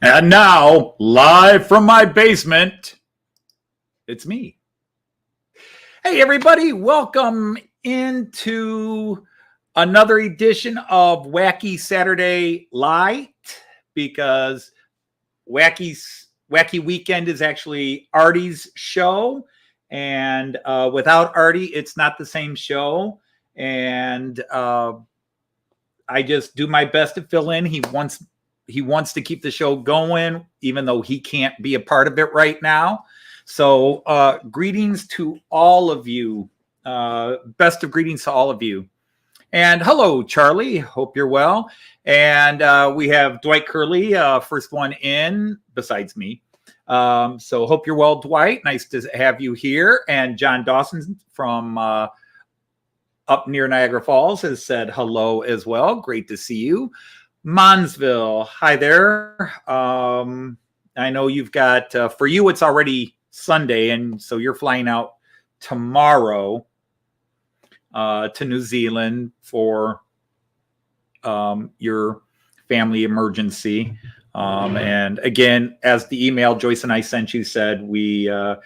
And now, live from my basement, it's me. Hey, everybody, welcome into another edition of Wacky Saturday Lite, because Wacky Weekend is actually Arty's show. And without Arty, it's not the same show. And I just do my best to fill in. He wants to keep the show going, even though he can't be a part of it right now. So greetings to all of you. Best of greetings to all of you. And hello, Charlie. Hope you're well. And we have Dwight Curley, first one in besides me. So hope you're well, Dwight. Nice to have you here. And John Dawson from up near Niagara Falls has said hello as well. Great to see you. Monsville, hi there. I know you've got, for you, it's already Sunday, and so you're flying out tomorrow to New Zealand for your family emergency. And again, as the email Joyce and I sent you said, we, I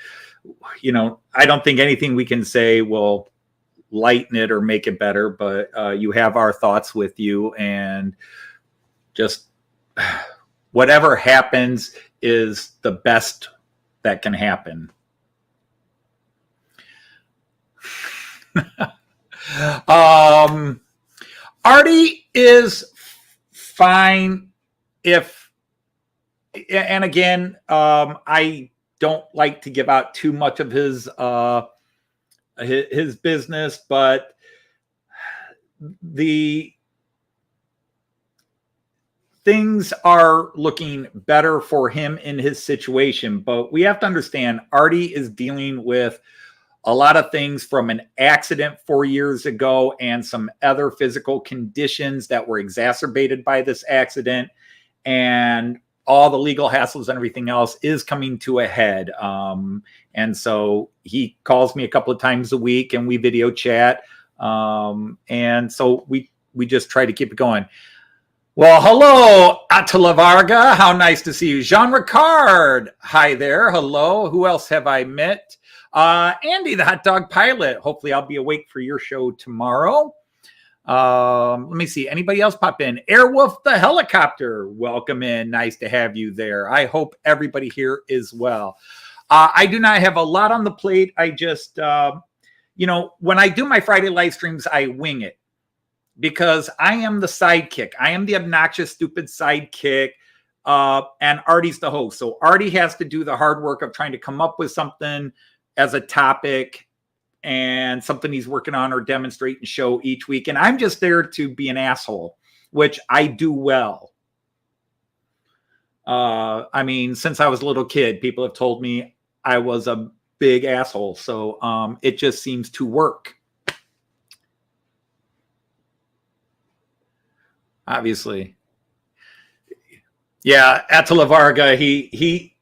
don't think anything we can say will lighten it or make it better, but you have our thoughts with you, and just whatever happens is the best that can happen. Arty is fine and again, I don't like to give out too much of his business, but the things are looking better for him in his situation. But we have to understand, Arty is dealing with a lot of things from an accident 4 years ago and some other physical conditions that were exacerbated by this accident. And all the legal hassles and everything else is coming to a head. And so he calls me a couple of times a week and we video chat. And so we just try to keep it going. Well, hello, Attila Varga. How nice to see you. Jean Ricard. Hi there. Hello. Who else have I met? Andy, the hot dog pilot. Hopefully I'll be awake for your show tomorrow. Let me see. Anybody else pop in? Airwolf the helicopter. Welcome in. Nice to have you there. I hope everybody here is well. I do not have a lot on the plate. I just, when I do my Friday live streams, I wing it. Because I am the sidekick. I am the obnoxious, stupid sidekick, and Arty's the host. So Arty has to do the hard work of trying to come up with something as a topic and something he's working on or demonstrate and show each week. And I'm just there to be an asshole, which I do well. Since I was a little kid, people have told me I was a big asshole. So it just seems to work. Obviously. Yeah, Attila Varga, he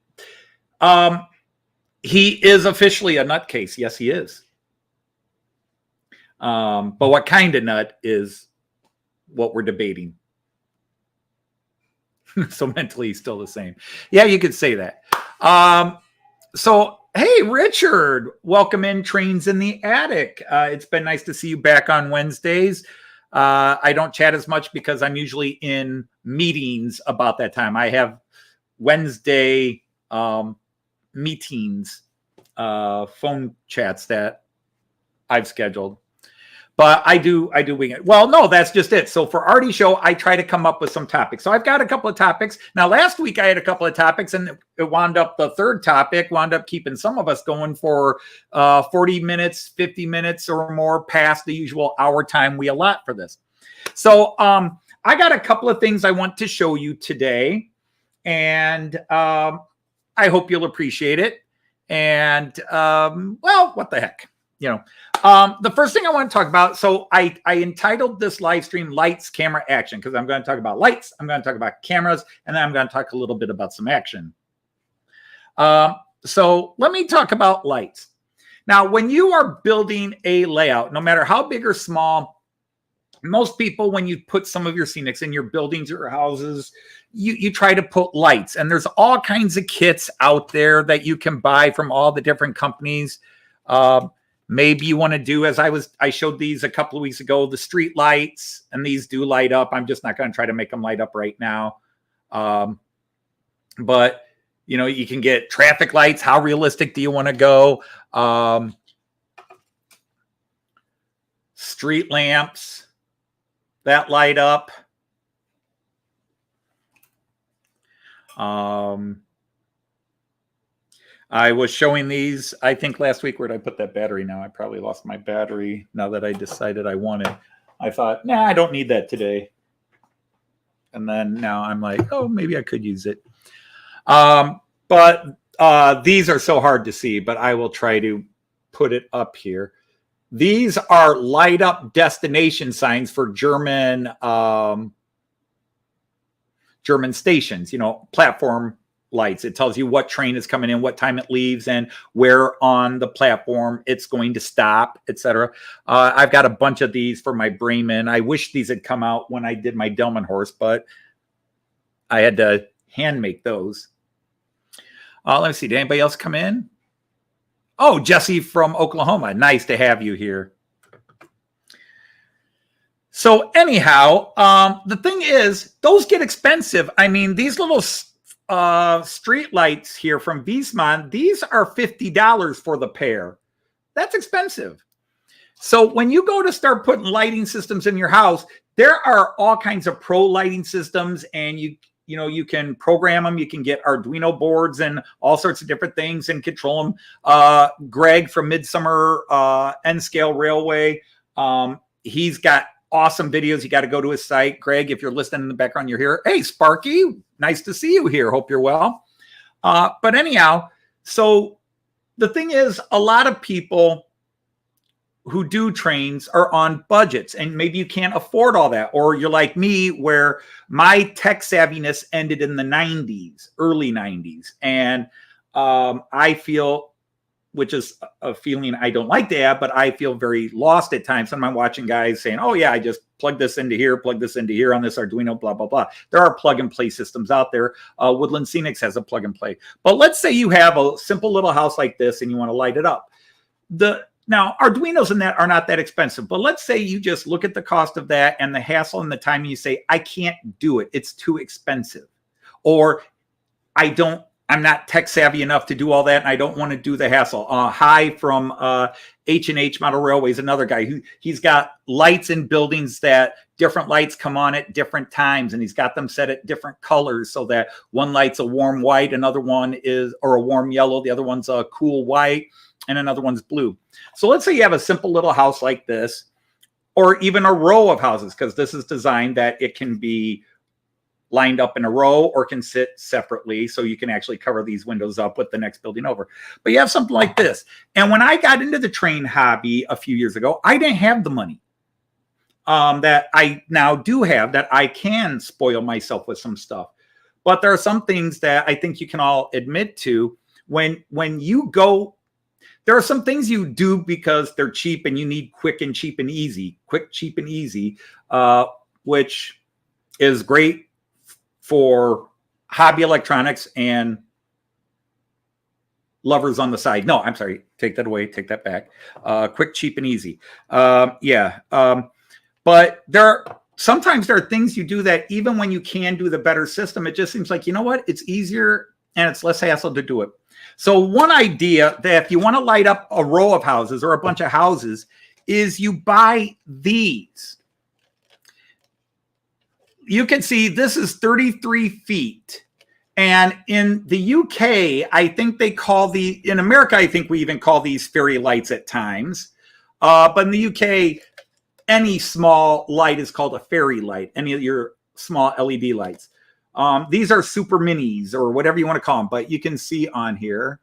is officially a nutcase. Yes, he is. But what kind of nut is what we're debating. So mentally he's still the same. Yeah, you could say that. So hey, Richard, welcome in Trains in the Attic. It's been nice to see you back on Wednesdays. I don't chat as much because I'm usually in meetings about that time. I have Wednesday meetings, phone chats that I've scheduled. But I do wing it. Well, no, that's just it. So for Arty's show, I try to come up with some topics. So I've got a couple of topics. Now, last week I had a couple of topics, and it wound up, the third topic wound up keeping some of us going for 40 minutes, 50 minutes or more past the usual hour time we allot for this. So I got a couple of things I want to show you today, and I hope you'll appreciate it. And, well, what the heck? The first thing I want to talk about, so I entitled this live stream Lights, Camera, Action, because I'm going to talk about lights, I'm going to talk about cameras, and then I'm going to talk a little bit about some action. So let me talk about lights. Now, when you are building a layout, no matter how big or small most people, when you put some of your scenics in your buildings or houses, you try to put lights, and there's all kinds of kits out there that you can buy from all the different companies. Maybe you want to do, as I showed these a couple of weeks ago, the street lights, and these do light up. I'm just not going to try to make them light up right now. But you know, you can get traffic lights. How realistic do you want to go? Street lamps that light up. I was showing these, I think last week. Where did I put that battery now? I probably lost my battery now that I decided I wanted. I thought, nah, I don't need that today. And then now I'm like, oh, maybe I could use it. But these are so hard to see, but I will try to put it up here. These are light up destination signs for German stations, you know, platform lights. It tells you what train is coming in, what time it leaves, and where on the platform it's going to stop, etc. I've got a bunch of these for my Bremen. I wish these had come out when I did my Delmenhorst, but I had to hand make those. Let me see. Did anybody else come in? Oh, Jesse from Oklahoma. Nice to have you here. So anyhow, the thing is, those get expensive. I mean, these little street lights here from Wiesmann, these are $50 for the pair. That's expensive. So when you go to start putting lighting systems in your house, there are all kinds of pro lighting systems, and you know, you can program them. You can get Arduino boards and all sorts of different things and control them. Greg from Midsummer N-Scale Railway, he's got awesome videos. You got to go to his site. Greg, if you're listening in the background, you're here. Hey, Sparky, nice to see you here. Hope you're well. But anyhow, so the thing is, a lot of people who do trains are on budgets, and maybe you can't afford all that, or you're like me, where my tech savviness ended in the 90s, early 90s. And I feel, which is a feeling I don't like to have, but I feel very lost at times when I'm watching guys saying, oh yeah, I just plug this into here on this Arduino, blah, blah, blah. There are plug and play systems out there. Woodland Scenics has a plug and play. But let's say you have a simple little house like this and you want to light it up. Now, Arduinos and that are not that expensive, but let's say you just look at the cost of that and the hassle and the time, and you say, I can't do it. It's too expensive. Or I'm not tech savvy enough to do all that, and I don't want to do the hassle. Hi from H&H Model Railways, another guy he's got lights in buildings that different lights come on at different times, and he's got them set at different colors so that one light's a warm white, another one is, or a warm yellow, the other one's a cool white, and another one's blue. So let's say you have a simple little house like this, or even a row of houses, because this is designed that it can be lined up in a row or can sit separately, so you can actually cover these windows up with the next building over. But you have something like this. And when I got into the train hobby a few years ago, I didn't have the money that I now do have, that I can spoil myself with some stuff. But there are some things that I think you can all admit to. When you go, there are some things you do because they're cheap and you need quick, cheap, and easy, which is great for hobby electronics and lovers on the side. No, I'm sorry. Take that away. Take that back. Quick, cheap, and easy. But sometimes there are things you do that even when you can do the better system, it just seems like, you know what? It's easier and it's less hassle to do it. So one idea that if you want to light up a row of houses or a bunch of houses is you buy these. You can see this is 33 feet. And in the UK, I think they call in America, I think we even call these fairy lights at times. But in the UK, any small light is called a fairy light, any of your small LED lights. These are super minis or whatever you want to call them, but you can see on here,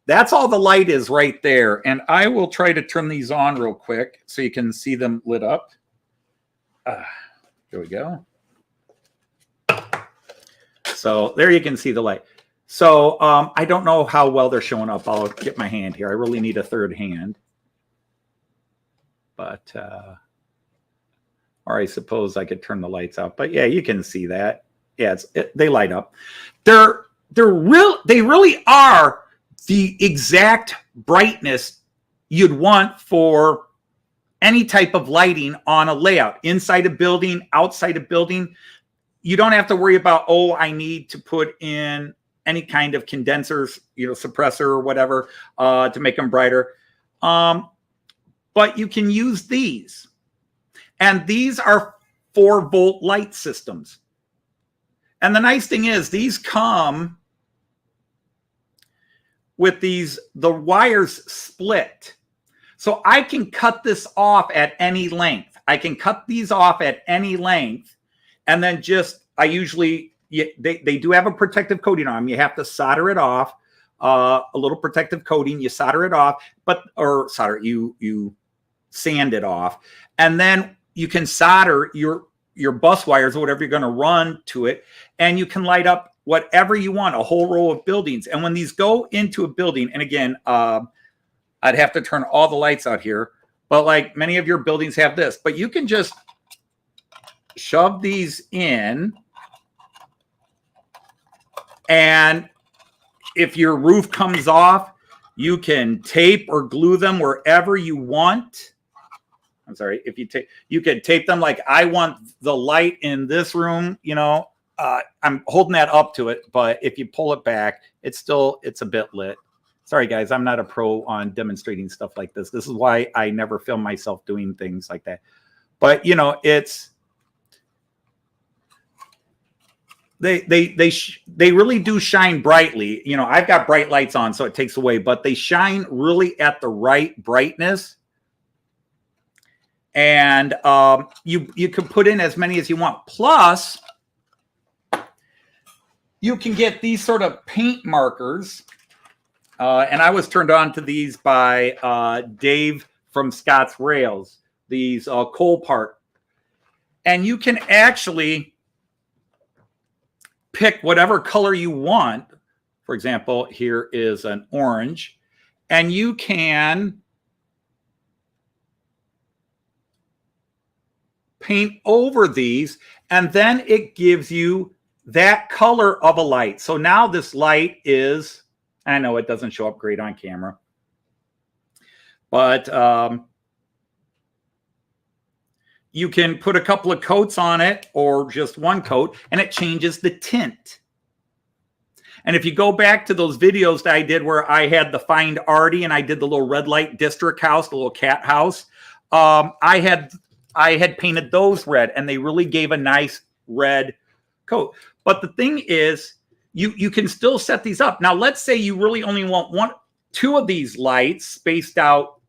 that's all the light is right there. And I will try to turn these on real quick so you can see them lit up. There we go. So there you can see the light. So I don't know how well they're showing up. I'll get my hand here. I really need a third hand. But Or I suppose I could turn the lights out, but yeah, you can see that. Yeah, they light up. They really are the exact brightness you'd want for any type of lighting on a layout, inside a building, outside a building. You don't have to worry about, oh, I need to put in any kind of condensers, suppressor or whatever, to make them brighter. But you can use these. And these are 4-volt light systems. And the nice thing is these come with the wires split. So I can cut this off at any length. I can cut these off at any length. And then they do have a protective coating on them. You have to solder it off, a little protective coating. You solder it off, you sand it off. And then you can solder your bus wires or whatever you're going to run to it, and you can light up whatever you want, a whole row of buildings. And when these go into a building, and again, I'd have to turn all the lights out here, but like many of your buildings have this, but you can just shove these in, and if your roof comes off, you can tape or glue them wherever you want. I'm sorry, you could tape them. Like I want the light in this room, I'm holding that up to it, but if you pull it back, it's a bit lit. Sorry guys, I'm not a pro on demonstrating stuff like this. This is why I never film myself doing things like that. But they really do shine brightly. I've got bright lights on, so it takes away, but they shine really at the right brightness. And you can put in as many as you want. Plus, you can get these sort of paint markers. And I was turned on to these by Dave from Scott's Rails, these coal part. And you can actually pick whatever color you want. For example, here is an orange. And you can paint over these, and then it gives you that color of a light. So now this light is, I know it doesn't show up great on camera, but you can put a couple of coats on it or just one coat, and it changes the tint. And if you go back to those videos that I did where I had the Find Arty and I did the little red light district house, the little cat house, I had painted those red, and they really gave a nice red coat. But the thing is, you can still set these up. Now, let's say you really only want two of these lights spaced out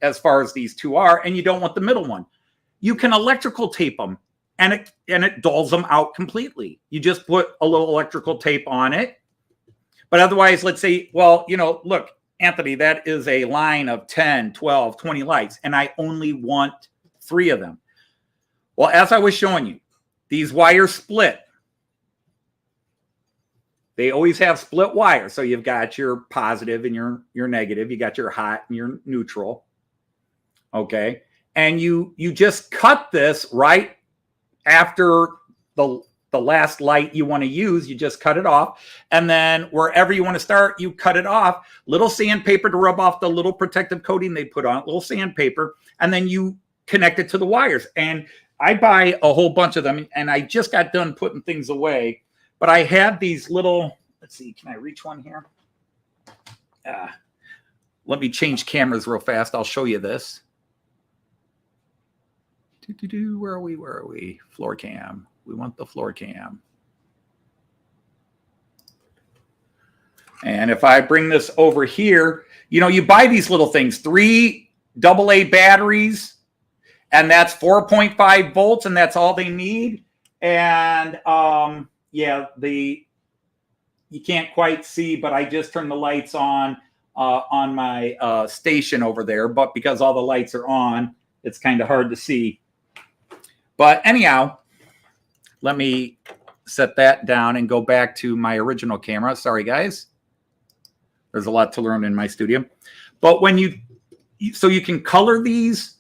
as far as these two are, and you don't want the middle one. You can electrical tape them, and it dulls them out completely. You just put a little electrical tape on it. But otherwise, let's say, well, look, Anthony, that is a line of 10, 12, 20 lights, and I only want 3 of them. Well, as I was showing you, these wires split. They always have split wires. So you've got your positive and your negative. You got your hot and your neutral. Okay. And you just cut this right after the last light you want to use. You just cut it off. And then wherever you want to start, you cut it off. Little sandpaper to rub off the little protective coating they put on it. Little sandpaper. And then you connect it to the wires. And I buy a whole bunch of them. And I just got done putting things away. But I had these little, let's see, can I reach one here? Let me change cameras real fast. I'll show you this. Where are we? Floor cam. We want the floor cam. And if I bring this over here, you buy these little things, 3 AA batteries, and that's 4.5 volts, and that's all they need. And yeah, you can't quite see, but I just turned the lights on my station over there. But because all the lights are on, it's kind of hard to see. But anyhow, let me set that down and go back to my original camera. Sorry, guys. There's a lot to learn in my studio. But when so you can color these.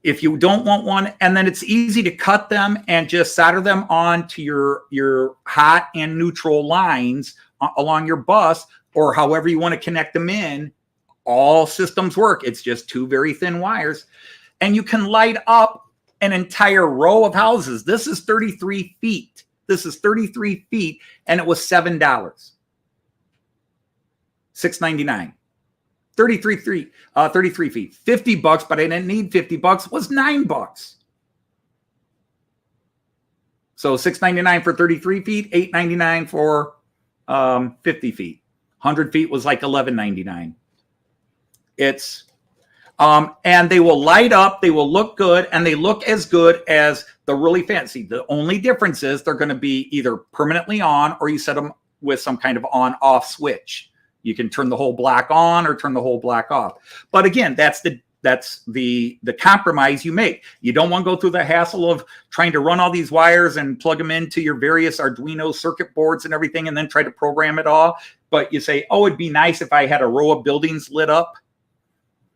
if you don't want one, and then it's easy to cut them and just solder them on to your hot and neutral lines along your bus, or however you want to connect them in. All systems work. It's just two very thin wires, and you can light up an entire row of houses. This is 33 feet. This is 33 feet, and it was $7. $6.99. 33 feet. 50 bucks, but I didn't need 50 bucks. It was $9. So $6.99 for 33 feet, $8.99 for 50 feet. 100 feet was like $11.99. It's and they will light up, they will look good, and they look as good as the really fancy. The only difference is they're going to be either permanently on, or you set them with some kind of on-off switch. You can turn the whole block on or turn the whole block off. But again, that's the compromise you make. You don't want to go through the hassle of trying to run all these wires and plug them into your various Arduino circuit boards and everything, and then try to program it all. But you say, oh, it'd be nice if I had a row of buildings lit up,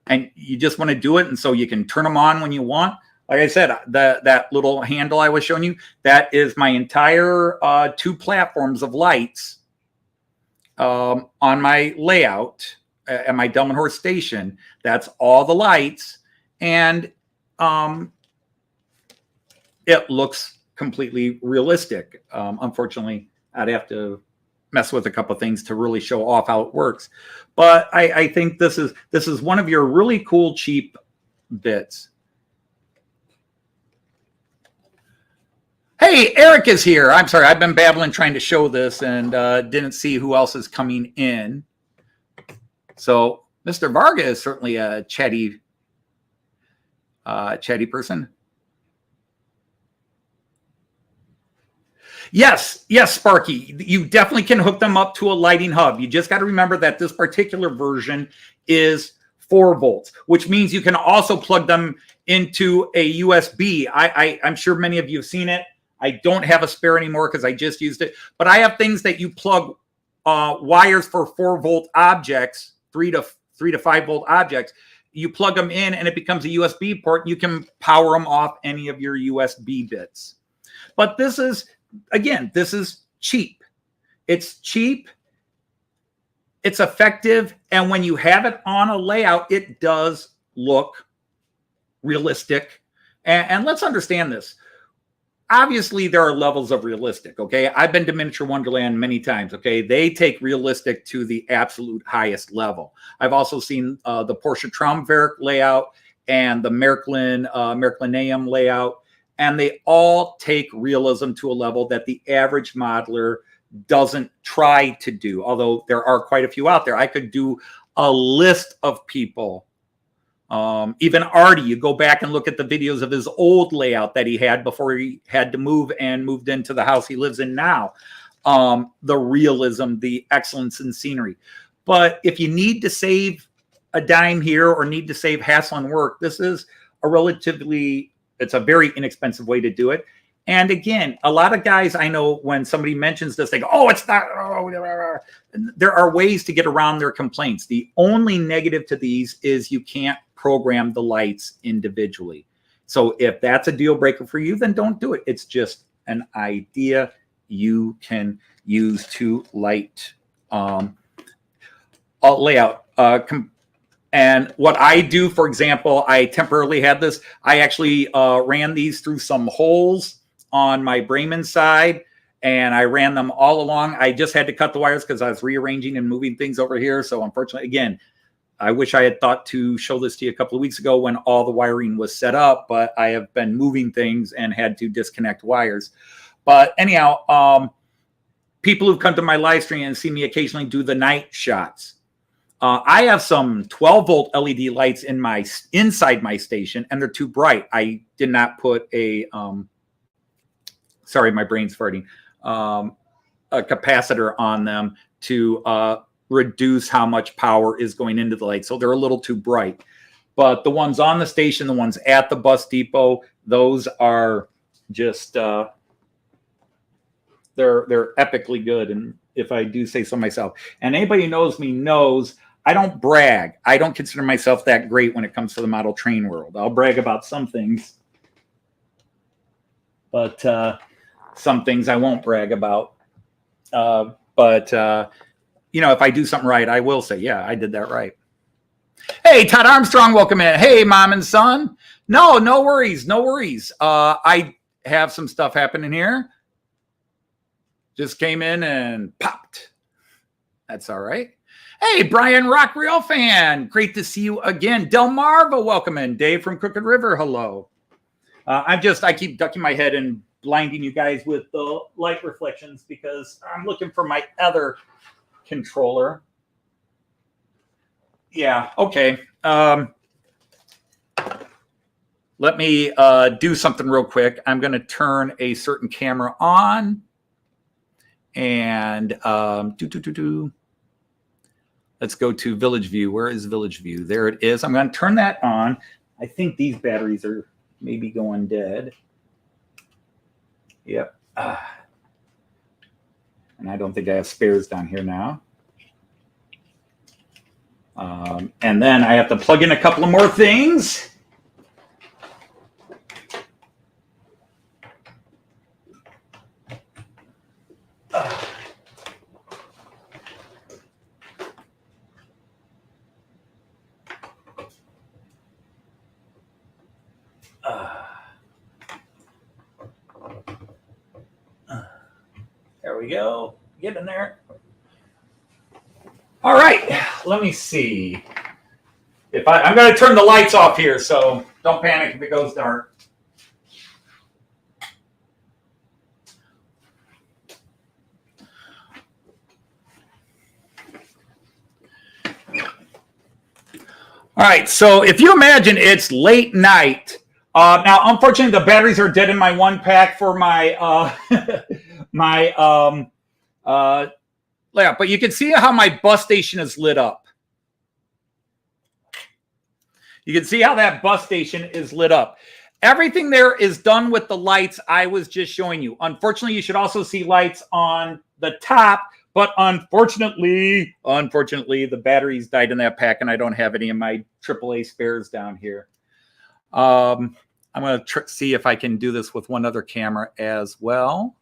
and you just want to do it, and so you can turn them on when you want. Like I said, that little handle I was showing you, that is my entire 2 platforms of lights on my layout at my Delmenhorst station. That's all the lights, and it looks completely realistic. Unfortunately, I'd have to mess with a couple of things to really show off how it works. But I think this is one of your really cool, cheap bits. Hey, Eric is here. I'm sorry, I've been babbling trying to show this and didn't see who else is coming in. So Mr. Varga is certainly a chatty person. Yes, Sparky, you definitely can hook them up to a lighting hub. You just got to remember that this particular version is 4 volts, which means you can also plug them into a USB. I'm sure many of you have seen it. I don't have a spare anymore because I just used it. But I have things that you plug wires for 4-volt objects, 3 to 5 volt objects. You plug them in and it becomes a USB port. You can power them off any of your USB bits. But this is, again, this is cheap. It's cheap. It's effective. And when you have it on a layout, it does look realistic. And let's understand this. Obviously, there are levels of realistic, okay? I've been to Miniature Wonderland many times, okay? They take realistic to the absolute highest level. I've also seen the Porsche Traumwerk layout and the Märklinaeum layout, and they all take realism to a level that the average modeler doesn't try to do, although there are quite a few out there. I could do a list of people. Even Arty, you go back and look at the videos of his old layout that he had before he had to move and moved into the house he lives in now. The realism, the excellence in scenery. But if you need to save a dime here or need to save hassle and work, this is it's a very inexpensive way to do it. And again, a lot of guys I know, when somebody mentions this, they go, oh, it's not. Oh, there are ways to get around their complaints. The only negative to these is you can't program the lights individually. So if that's a deal breaker for you, then don't do it. It's just an idea you can use to light a layout. And what I do, for example, I temporarily had this. I actually ran these through some holes on my Bremen side, and I ran them all along. I just had to cut the wires because I was rearranging and moving things over here. So unfortunately, again, I wish I had thought to show this to you a couple of weeks ago when all the wiring was set up, but I have been moving things and had to disconnect wires. But anyhow, people who've come to my live stream and see me occasionally do the night shots. I have some 12-volt LED lights inside my station, and they're too bright. I did not put a sorry, my brain's farting. A capacitor on them to reduce how much power is going into the light. So they're a little too bright. But the ones on the station, the ones at the bus depot, those are just they're epically good. And if I do say so myself, and anybody who knows me knows I don't brag. I don't consider myself that great when it comes to the model train world. I'll brag about some things, but some things I won't brag about. But if I do something right, I will say, yeah, I did that right. Hey, Todd Armstrong, welcome in. Hey, mom and son. No worries. I have some stuff happening here. Just came in and popped. That's all right. Hey, Brian Rock Real fan. Great to see you again. Delmarva, welcome in. Dave from Crooked River, hello. I keep ducking my head and blinding you guys with the light reflections because I'm looking for my other controller. Yeah, okay. Let me do something real quick. I'm going to turn a certain camera on. And let's go to Village View. Where is Village View? There it is. I'm going to turn that on. I think these batteries are maybe going dead. Yep. And I don't think I have spares down here now. And then I have to plug in a couple of more things. There we go. Get in there. All right. Let me see. I'm going to turn the lights off here, so don't panic if it goes dark. All right, so if you imagine it's late night. Now, unfortunately, the batteries are dead in my one pack for my layout, but you can see how my bus station is lit up. You can see how that bus station is lit up. Everything there is done with the lights I was just showing you. Unfortunately, you should also see lights on the top. But unfortunately, the batteries died in that pack, and I don't have any of my AAA spares down here. I'm going to see if I can do this with one other camera as well.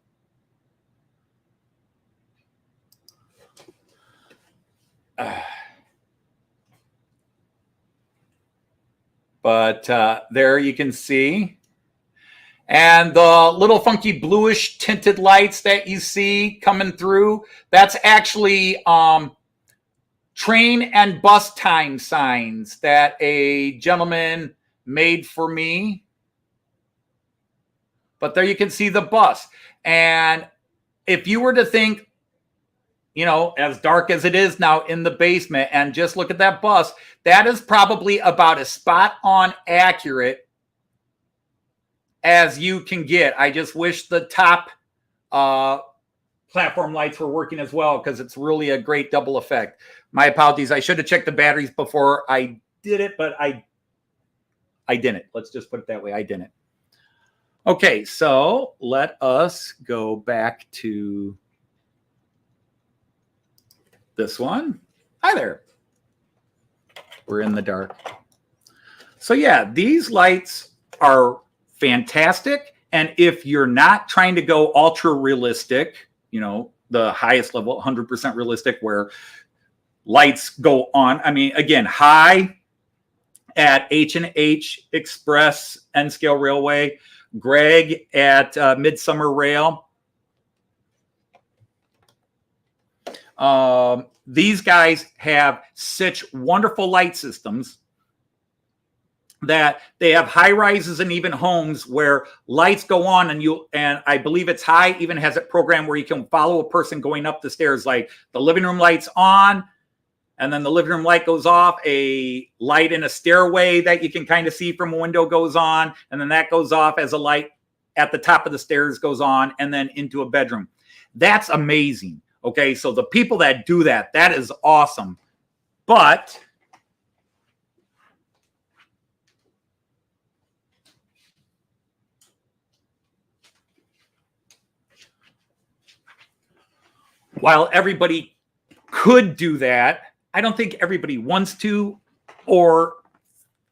But there you can see. And the little funky bluish tinted lights that you see coming through, that's actually train and bus time signs that a gentleman made for me. But there you can see the bus. And if you were to think, as dark as it is now in the basement and just look at that bus, that is probably about as spot on accurate as you can get. I just wish the top platform lights were working as well, because it's really a great double effect. My apologies. I should have checked the batteries before I did it, but I didn't. Let's just put it that way. I didn't. Okay, so let us go back to this one. Hi there. We're in the dark. So yeah, these lights are fantastic. And if you're not trying to go ultra realistic, the highest level, 100% realistic, where lights go on. I mean, again, high at H&H Express N-Scale Railway, Greg at Midsummer Rail. These guys have such wonderful light systems that they have high rises and even homes where lights go on, and I believe it's high even has it programmed where you can follow a person going up the stairs, like the living room light's on, and then the living room light goes off, a light in a stairway that you can kind of see from a window goes on, and then that goes off as a light at the top of the stairs goes on, and then into a bedroom. That's amazing. Okay, so the people that do that, that is awesome. But while everybody could do that, I don't think everybody wants to, or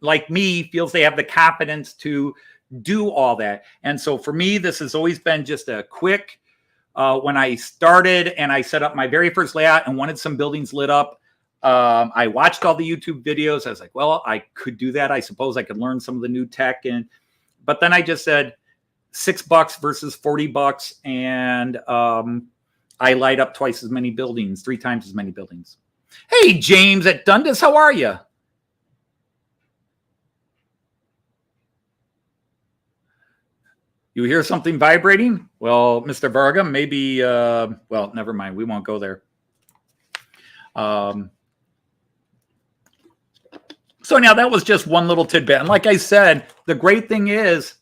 like me, feels they have the confidence to do all that. And so for me, this has always been just a quick, when I started and I set up my very first layout and wanted some buildings lit up, I watched all the YouTube videos. I was like, well, I could do that. I suppose I could learn some of the new tech. But then I just said $6 versus $40. And I light up twice as many buildings, 3 times as many buildings. Hey, James at Dundas, how are you? You hear something vibrating? Well, Mr. Varga, maybe, well, never mind. We won't go there. So now that was just one little tidbit. And like I said, the great thing is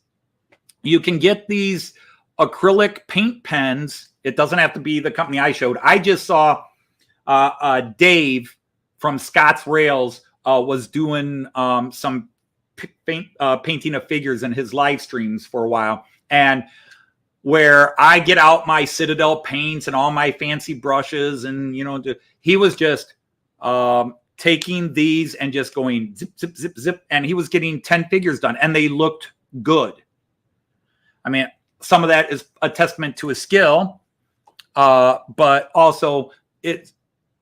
you can get these acrylic paint pens. It doesn't have to be the company I showed. I just saw Dave from Scott's Rails was doing some painting of figures in his live streams for a while. And where I get out my Citadel paints and all my fancy brushes, and he was just taking these and just going zip, zip, zip, zip, and he was getting 10 figures done, and they looked good. I mean, some of that is a testament to his skill, but also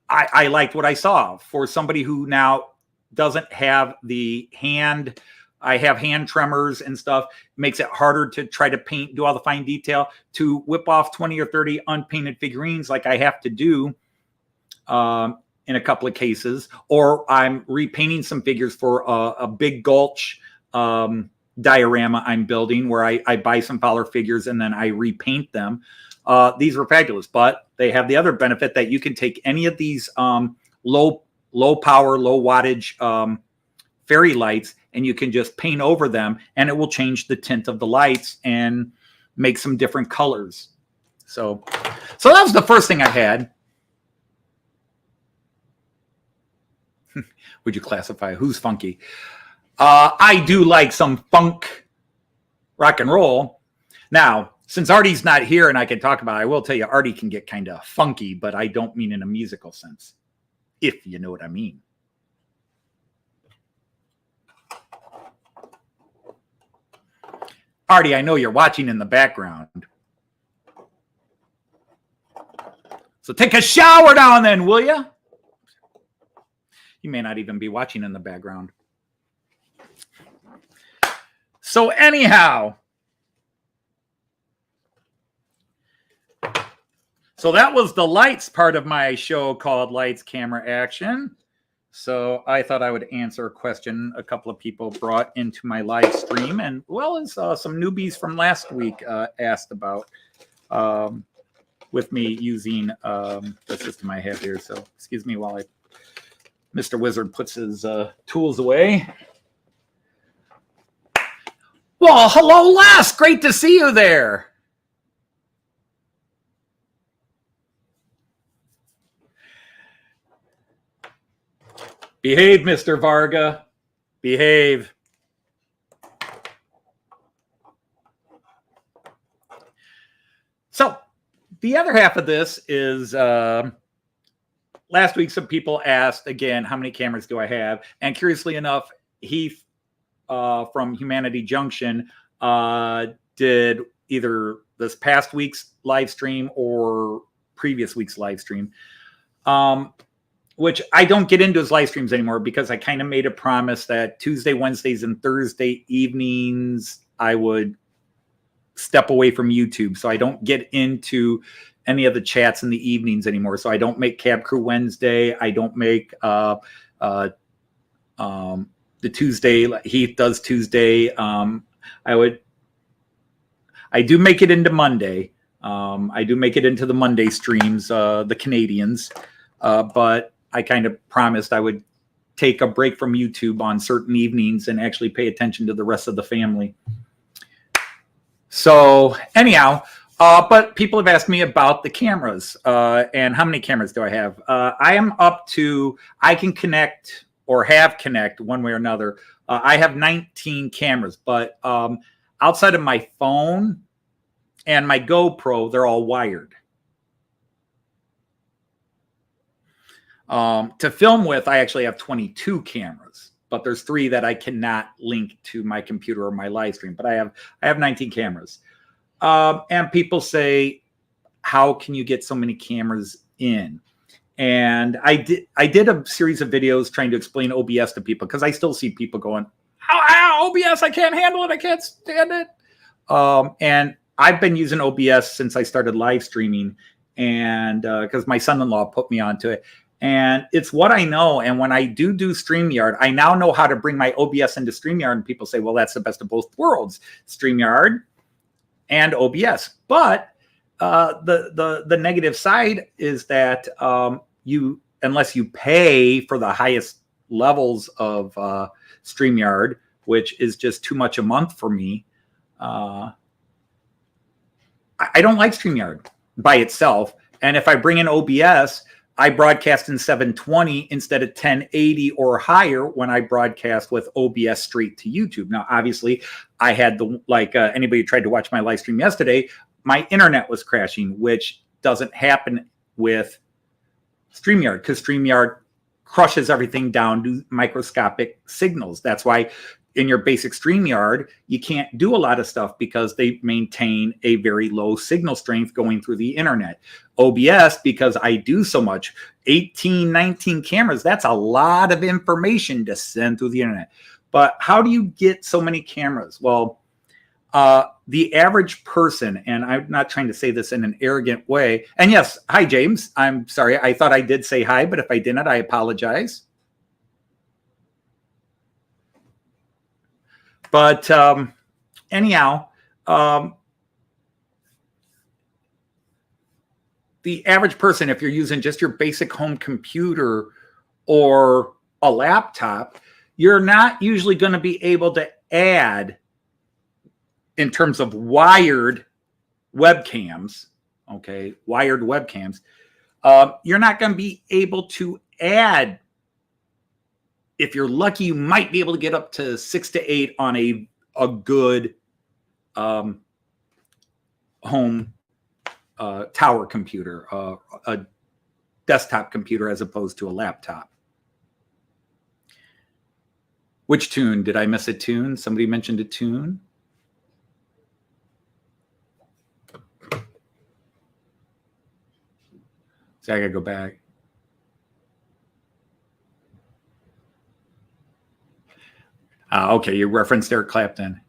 I liked what I saw for somebody who now doesn't have the hand. I have hand tremors and stuff. It makes it harder to try to paint, do all the fine detail, to whip off 20 or 30 unpainted figurines like I have to do in a couple of cases. Or I'm repainting some figures for a big gulch diorama I'm building, where I buy some Fowler figures and then I repaint them. These were fabulous, but they have the other benefit that you can take any of these low power, low wattage fairy lights, and you can just paint over them, and it will change the tint of the lights and make some different colors. So that was the first thing I had. Would you classify who's funky? I do like some funk rock and roll. Now, since Arty's not here and I can talk about it, I will tell you, Arty can get kind of funky, but I don't mean in a musical sense, if you know what I mean. Arty, I know you're watching in the background. So take a shower now and then, will you? You may not even be watching in the background. So anyhow, so that was the lights part of my show called Lights, Camera, Action. So I thought I would answer a question a couple of people brought into my live stream, and well as some newbies from last week asked about with me using the system I have here. So excuse me while Mr. Wizard puts his tools away. Well, hello, Les. Great to see you there. Behave, Mr. Varga. Behave. So the other half of this is last week some people asked again, how many cameras do I have? And curiously enough, Heath from Humanity Junction did either this past week's live stream or previous week's live stream. Which I don't get into his live streams anymore because I kind of made a promise that Tuesday, Wednesdays, and Thursday evenings, I would step away from YouTube. So I don't get into any of the chats in the evenings anymore. So I don't make Cab Crew Wednesday. I don't make the Tuesday. Heath does Tuesday. I do make it into Monday. I do make it into the Monday streams, the Canadians. But I kind of promised I would take a break from YouTube on certain evenings and actually pay attention to the rest of the family. So anyhow, but people have asked me about the cameras and how many cameras do I have? I am up to, I can connect or have connect one way or another. I have 19 cameras, but outside of my phone and my GoPro, they're all wired. To film with, I actually have 22 cameras, but there's 3 that I cannot link to my computer or my live stream. But I have 19 cameras. And people say, how can you get so many cameras in? And I did a series of videos trying to explain OBS to people, because I still see people going, OBS, I can't handle it, I can't stand it. And I've been using OBS since I started live streaming, and because my son-in-law put me onto it. And it's what I know. And when I do StreamYard, I now know how to bring my OBS into StreamYard. And people say, well, that's the best of both worlds, StreamYard and OBS. But the negative side is that unless you pay for the highest levels of StreamYard, which is just too much a month for me, I don't like StreamYard by itself. And if I bring in OBS, I broadcast in 720 instead of 1080 or higher when I broadcast with OBS straight to YouTube. Now, obviously, I had anybody who tried to watch my live stream yesterday, my internet was crashing, which doesn't happen with StreamYard, because StreamYard crushes everything down to microscopic signals. That's why in your basic StreamYard, you can't do a lot of stuff, because they maintain a very low signal strength going through the internet. OBS, because I do so much, 18, 19 cameras, that's a lot of information to send through the internet. But how do you get so many cameras? Well, the average person, and I'm not trying to say this in an arrogant way, and yes, hi, James. I'm sorry. I thought I did say hi, but if I didn't, I apologize. But anyhow, the average person, if you're using just your basic home computer or a laptop, you're not usually going to be able to add, in terms of wired webcams, okay, wired webcams, you're not going to be able to add. If you're lucky, you might be able to get up to 6 to 8 on a good home tower computer, a desktop computer, as opposed to a laptop. Which tune? Did I miss a tune? Somebody mentioned a tune. So I gotta go back. Okay, you referenced Eric Clapton.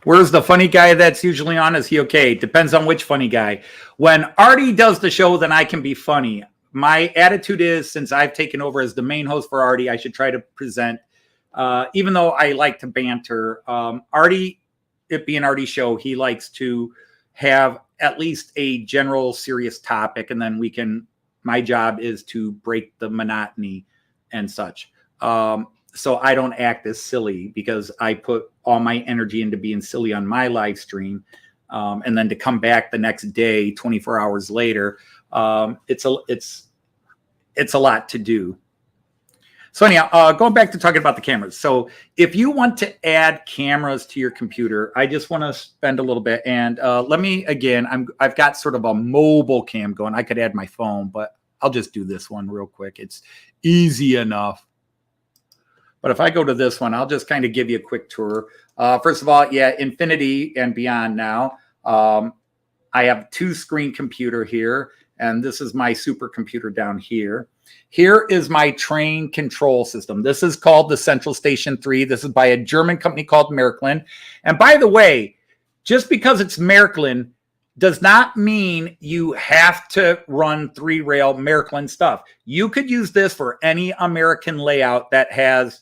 Where's the funny guy that's usually on? Is he okay? Depends on which funny guy. When Arty does the show, then I can be funny. My attitude is, since I've taken over as the main host for Arty, I should try to present, even though I like to banter. Arty, it being Arty's show, he likes to have at least a general serious topic, and then my job is to break the monotony and such. So I don't act as silly, because I put all my energy into being silly on my live stream. And then to come back the next day, 24 hours later, it's a lot to do. So anyhow, going back to talking about the cameras. So if you want to add cameras to your computer, I just want to spend a little bit, and let me, again, I've got sort of a mobile cam going. I could add my phone, but I'll just do this one real quick. It's easy enough. But if I go to this one, I'll just kind of give you a quick tour. First of all, yeah, infinity and beyond now. I have a 2-screen computer here, and this is my supercomputer down here. Here is my train control system. This is called the Central Station 3. This is by a German company called Märklin. And by the way, just because it's Märklin does not mean you have to run 3-rail Märklin stuff. You could use this for any American layout that has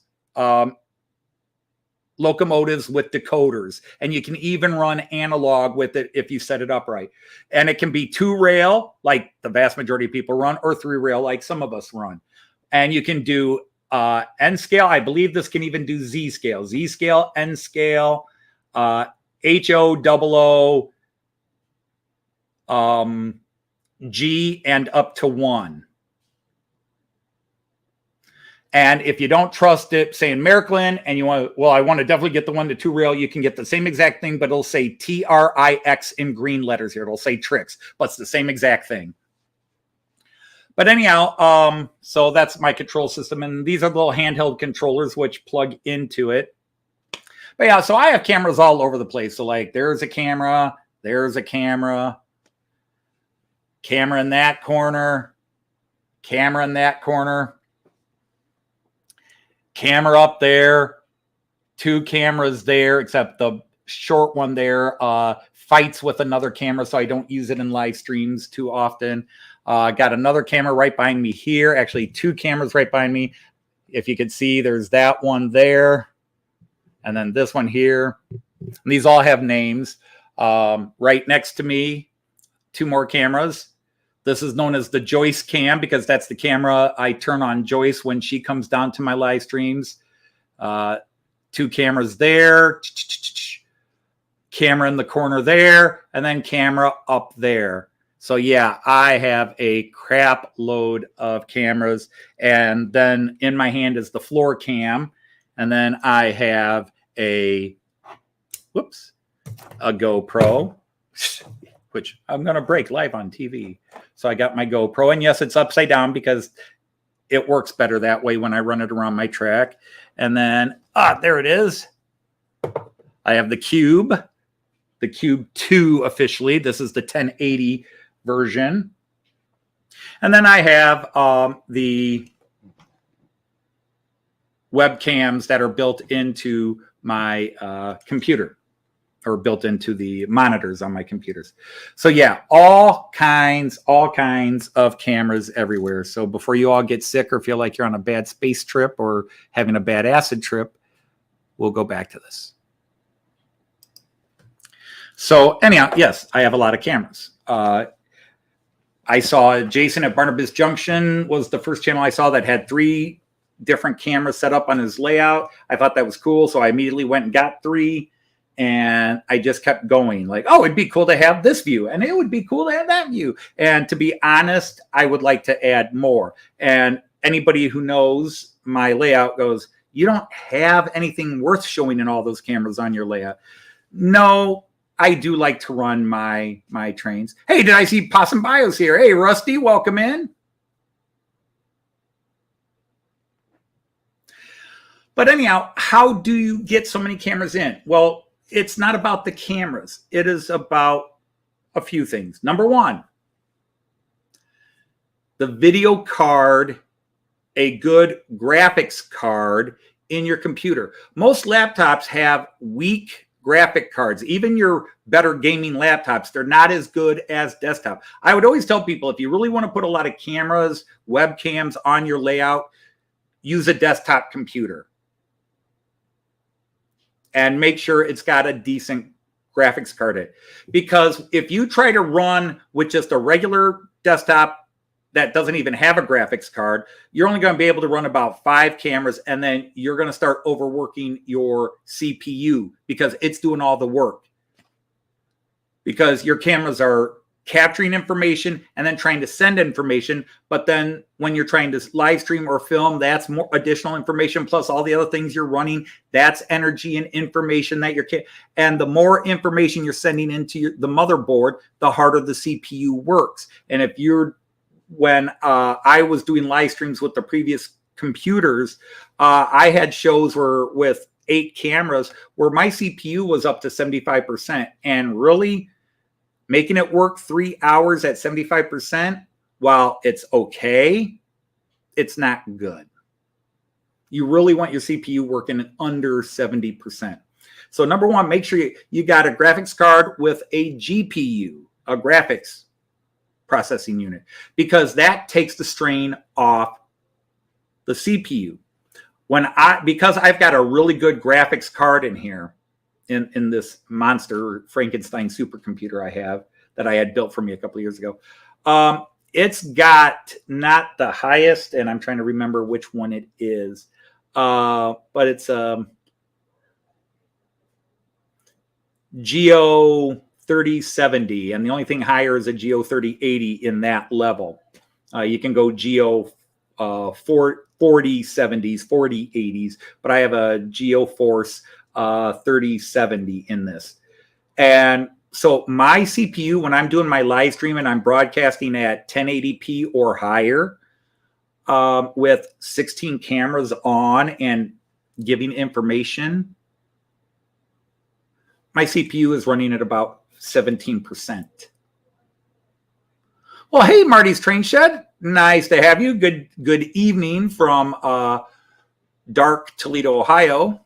locomotives with decoders, and you can even run analog with it if you set it up right. And it can be 2-rail, like the vast majority of people run, or 3-rail, like some of us run. And you can do N scale. I believe this can even do Z scale, N scale, HO, G, and up to 1. And if you don't trust it, say in Märklin, and you want to, well, I want to definitely get the 1 to 2-rail, you can get the same exact thing, but it'll say TRIX in green letters here. It'll say tricks, but it's the same exact thing. But anyhow, so that's my control system. And these are the little handheld controllers which plug into it. But yeah, so I have cameras all over the place. So like there's a camera in that corner, camera in that corner, camera up there, 2 cameras there, except the short one there fights with another camera, so I don't use it in live streams too often. Got another camera right behind me here. Actually, 2 cameras right behind me. If you can see, there's that one there. And then this one here. And these all have names. Right next to me, 2 more cameras. This is known as the Joyce cam because that's the camera I turn on Joyce when she comes down to my live streams. 2 cameras there. Camera in the corner there. And then camera up there. So yeah, I have a crap load of cameras. And then in my hand is the floor cam. And then I have a GoPro, which I'm going to break live on TV. So I got my GoPro. And yes, it's upside down because it works better that way when I run it around my track. And then, there it is. I have the Cube 2 officially. This is the 1080 version. And then I have the webcams that are built into my computer, or built into the monitors on my computers. So yeah, all kinds of cameras everywhere. So before you all get sick or feel like you're on a bad space trip or having a bad acid trip, we'll go back to this. So anyhow, yes, I have a lot of cameras. I saw Jason at Barnabas Junction was the first channel I saw that had 3 different cameras set up on his layout. I thought that was cool. So I immediately went and got 3, and I just kept going like, oh, it'd be cool to have this view, and it would be cool to have that view. And to be honest, I would like to add more. And anybody who knows my layout goes, you don't have anything worth showing in all those cameras on your layout. No, I do like to run my trains. Hey, did I see Possum Bios here? Hey, Rusty, welcome in. But anyhow, how do you get so many cameras in? Well, it's not about the cameras. It is about a few things. Number 1, the video card, a good graphics card in your computer. Most laptops have weak graphic cards. Even your better gaming laptops, they're not as good as desktop. I would always tell people, if you really want to put a lot of cameras, webcams on your layout, use a desktop computer. And make sure it's got a decent graphics card in it. Because if you try to run with just a regular desktop that doesn't even have a graphics card, you're only going to be able to run about 5 cameras, and then you're going to start overworking your CPU because it's doing all the work. Because your cameras are capturing information and then trying to send information, but then when you're trying to live stream or film, that's more additional information plus all the other things you're running. That's energy and information that and the more information you're sending into the motherboard, the harder the CPU works. And if you're when I was doing live streams with the previous computers, I had shows where with 8 cameras where my CPU was up to 75%, and really making it work 3 hours at 75%, while it's okay, it's not good. You really want your CPU working under 70%. So number 1, make sure you got a graphics card with a GPU, a graphics processing unit, because that takes the strain off the CPU. Because I've got a really good graphics card in here, in this monster Frankenstein supercomputer I have that I had built for me a couple of years ago. It's got not the highest, and I'm trying to remember which one it is, but it's Geo 3070, and the only thing higher is a Geo 3080 in that level. You can go Geo 4070s, 4080s, but I have a GeoForce 3070 in this. And So my CPU, when I'm doing my live stream and I'm broadcasting at 1080p or higher, with 16 cameras on and giving information, my CPU is running at about 17%. Well, hey, Marty's Train Shed. Nice to have you. Good evening from dark Toledo, Ohio.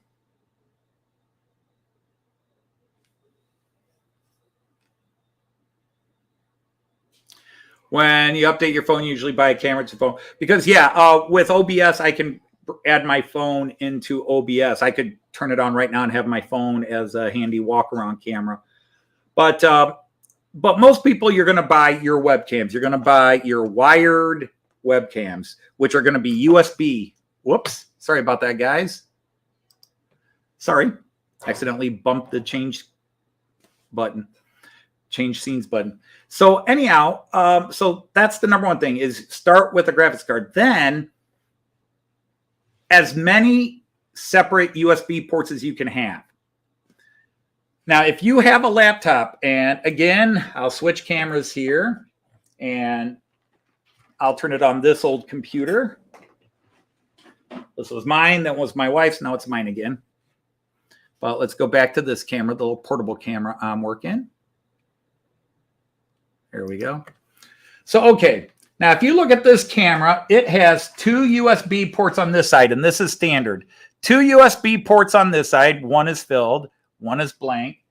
When you update your phone, you usually buy a camera to your phone. Because, yeah, with OBS, I can add my phone into OBS. I could turn it on right now and have my phone as a handy walk-around camera. But most people, you're going to buy your webcams. You're going to buy your wired webcams, which are going to be USB. Whoops. Sorry about that, guys. Sorry. Accidentally bumped the change button. Change scenes button. So anyhow, so that's the number one thing, is start with a graphics card. Then as many separate USB ports as you can have. Now, if you have a laptop, and again, I'll switch cameras here and I'll turn it on this old computer. This was mine, that was my wife's, now it's mine again. But let's go back to this camera, the little portable camera I'm working. There we go. So, okay. Now, if you look at this camera, it has 2 USB ports on this side, and this is standard. 2 USB ports on this side. One is filled, one is blank.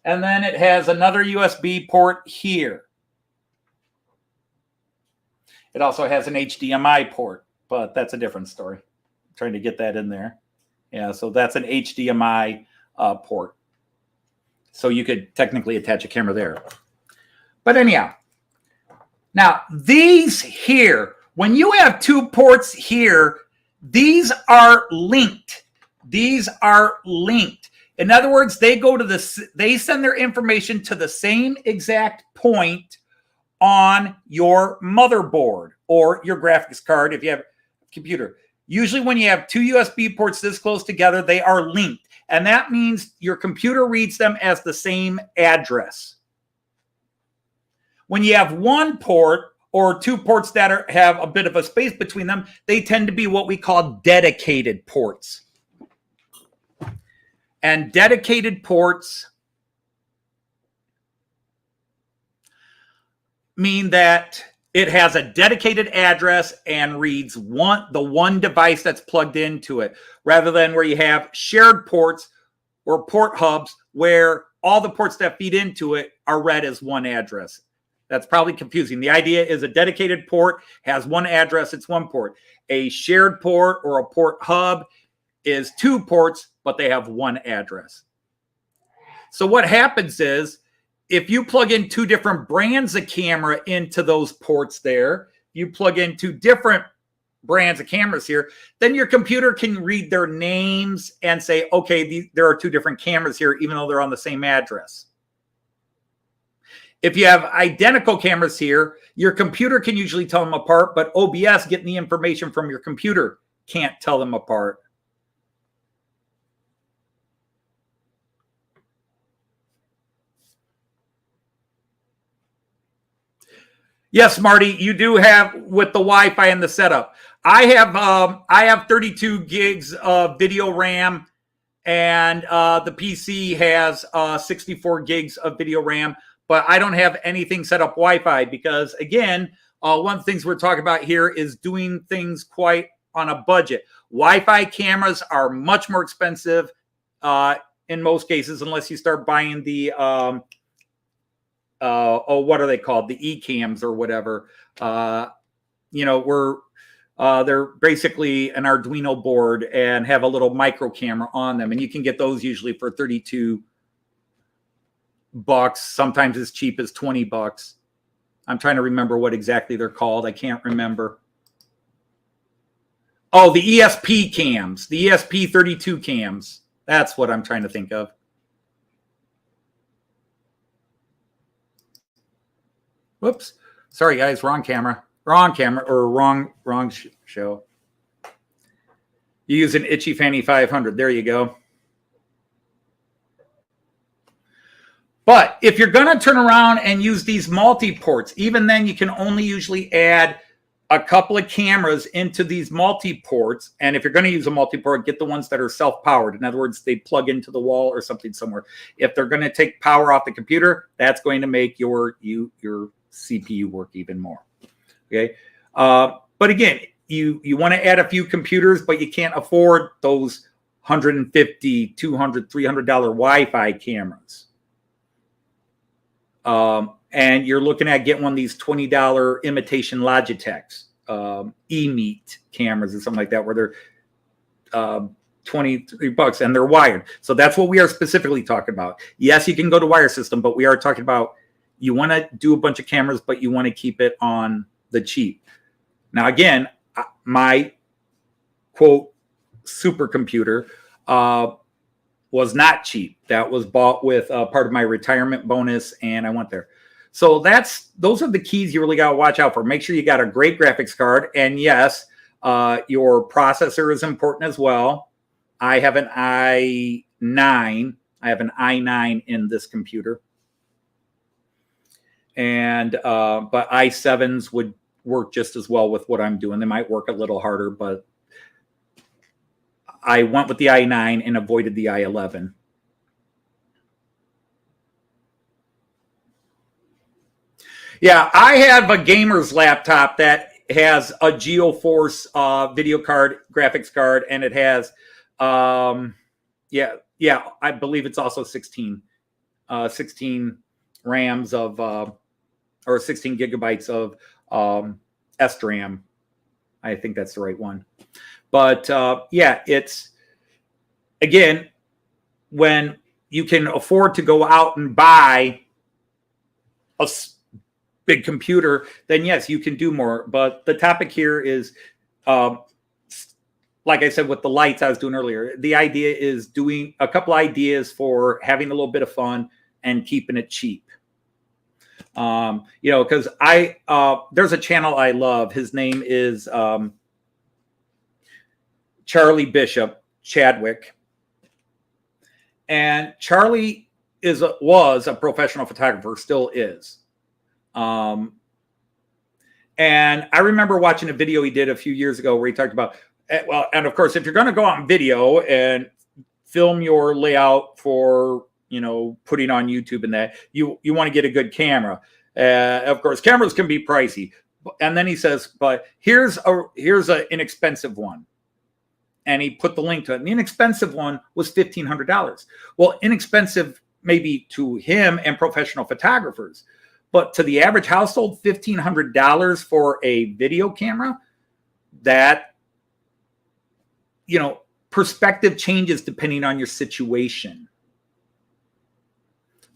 And then it has another USB port here. It also has an HDMI port, but that's a different story. I'm trying to get that in there. Yeah, so that's an HDMI port. So you could technically attach a camera there. But anyhow, now these here, when you have 2 ports here, these are linked. These are linked. In other words, they send their information to the same exact point on your motherboard or your graphics card if you have a computer. Usually when you have 2 USB ports this close together, they are linked. And that means your computer reads them as the same address. When you have 1 port or 2 ports that have a bit of a space between them, they tend to be what we call dedicated ports. And dedicated ports mean that it has a dedicated address and reads the one device that's plugged into it, rather than where you have shared ports or port hubs where all the ports that feed into it are read as one address. That's probably confusing. The idea is a dedicated port has one address, it's 1 port. A shared port or a port hub is 2 ports, but they have 1 address. So what happens is, if you plug in 2 different brands of camera into those ports there, you plug in 2 different brands of cameras here, then your computer can read their names and say, okay, there are 2 different cameras here, even though they're on the same address. If you have identical cameras here, your computer can usually tell them apart, but OBS, getting the information from your computer, can't tell them apart. Yes, Marty, you do have with the Wi-Fi and the setup. I have 32 gigs of video RAM, and the PC has 64 gigs of video RAM. But I don't have anything set up Wi-Fi because, again, one of the things we're talking about here is doing things quite on a budget. Wi-Fi cameras are much more expensive in most cases, unless you start buying the, what are they called? The E-cams or whatever. They're basically an Arduino board and have a little micro camera on them. And you can get those usually for $32. Sometimes as cheap as $20. I'm trying to remember what exactly they're called. I can't remember. Oh, the ESP cams, the ESP32 cams. That's what I'm trying to think of. Whoops. Sorry, guys. Wrong camera. Wrong camera or wrong show. You use an Itchy Fanny 500. There you go. But if you're going to turn around and use these multi-ports, even then you can only usually add a couple of cameras into these multi-ports. And if you're going to use a multi-port, get the ones that are self-powered. In other words, they plug into the wall or something somewhere. If they're going to take power off the computer, that's going to make your CPU work even more. Okay. But again, you want to add a few computers, but you can't afford those $150, $200, $300 Wi-Fi cameras. And you're looking at getting one of these $20 imitation Logitechs, E-Meet cameras or something like that, where they're $23 and they're wired. So that's what we are specifically talking about. Yes, you can go to wire system, but we are talking about you want to do a bunch of cameras, but you want to keep it on the cheap. Now, again, my quote supercomputer was not cheap. That was bought with part of my retirement bonus, and I went there. So those are the keys you really got to watch out for. Make sure you got a great graphics card, and yes, your processor is important as well. I have an i9. I have an i9 in this computer, and but i7s would work just as well with what I'm doing. They might work a little harder, but I went with the i9 and avoided the i11. Yeah, I have a gamer's laptop that has a GeoForce video card, graphics card, and it has, I believe it's also 16 RAMs of, or 16 gigabytes of SRAM. I think that's the right one. But yeah, it's, again, when you can afford to go out and buy a big computer, then yes, you can do more. But the topic here is, like I said, with the lights I was doing earlier, the idea is doing a couple ideas for having a little bit of fun and keeping it cheap. Because there's a channel I love. His name is Charlie Bishop Chadwick. And Charlie was a professional photographer, still is. And I remember watching a video he did a few years ago where he talked about, and of course, if you're going to go on video and film your layout for, putting on YouTube and that, you want to get a good camera. Of course, cameras can be pricey. And then he says, but here's an inexpensive one. And he put the link to it. And the inexpensive one was $1,500. Well, inexpensive maybe to him and professional photographers. But to the average household, $1,500 for a video camera, that, perspective changes depending on your situation.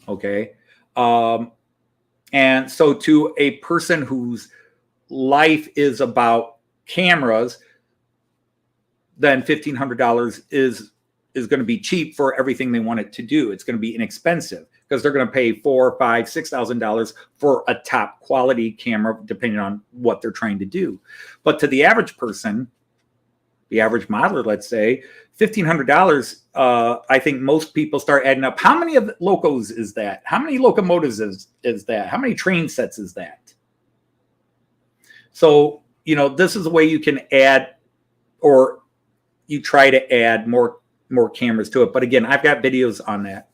Okay. And so to a person whose life is about cameras, then $1,500 is going to be cheap for everything they want it to do. It's going to be inexpensive because they're going to pay $4,000, $5,000, $6,000 for a top quality camera, depending on what they're trying to do. But to the average person, the average modeler, let's say, $1,500, I think most people start adding up. How many of locos is that? How many locomotives is that? How many train sets is that? So, this is a way you can add, or you try to add more cameras to it. But again, I've got videos on that.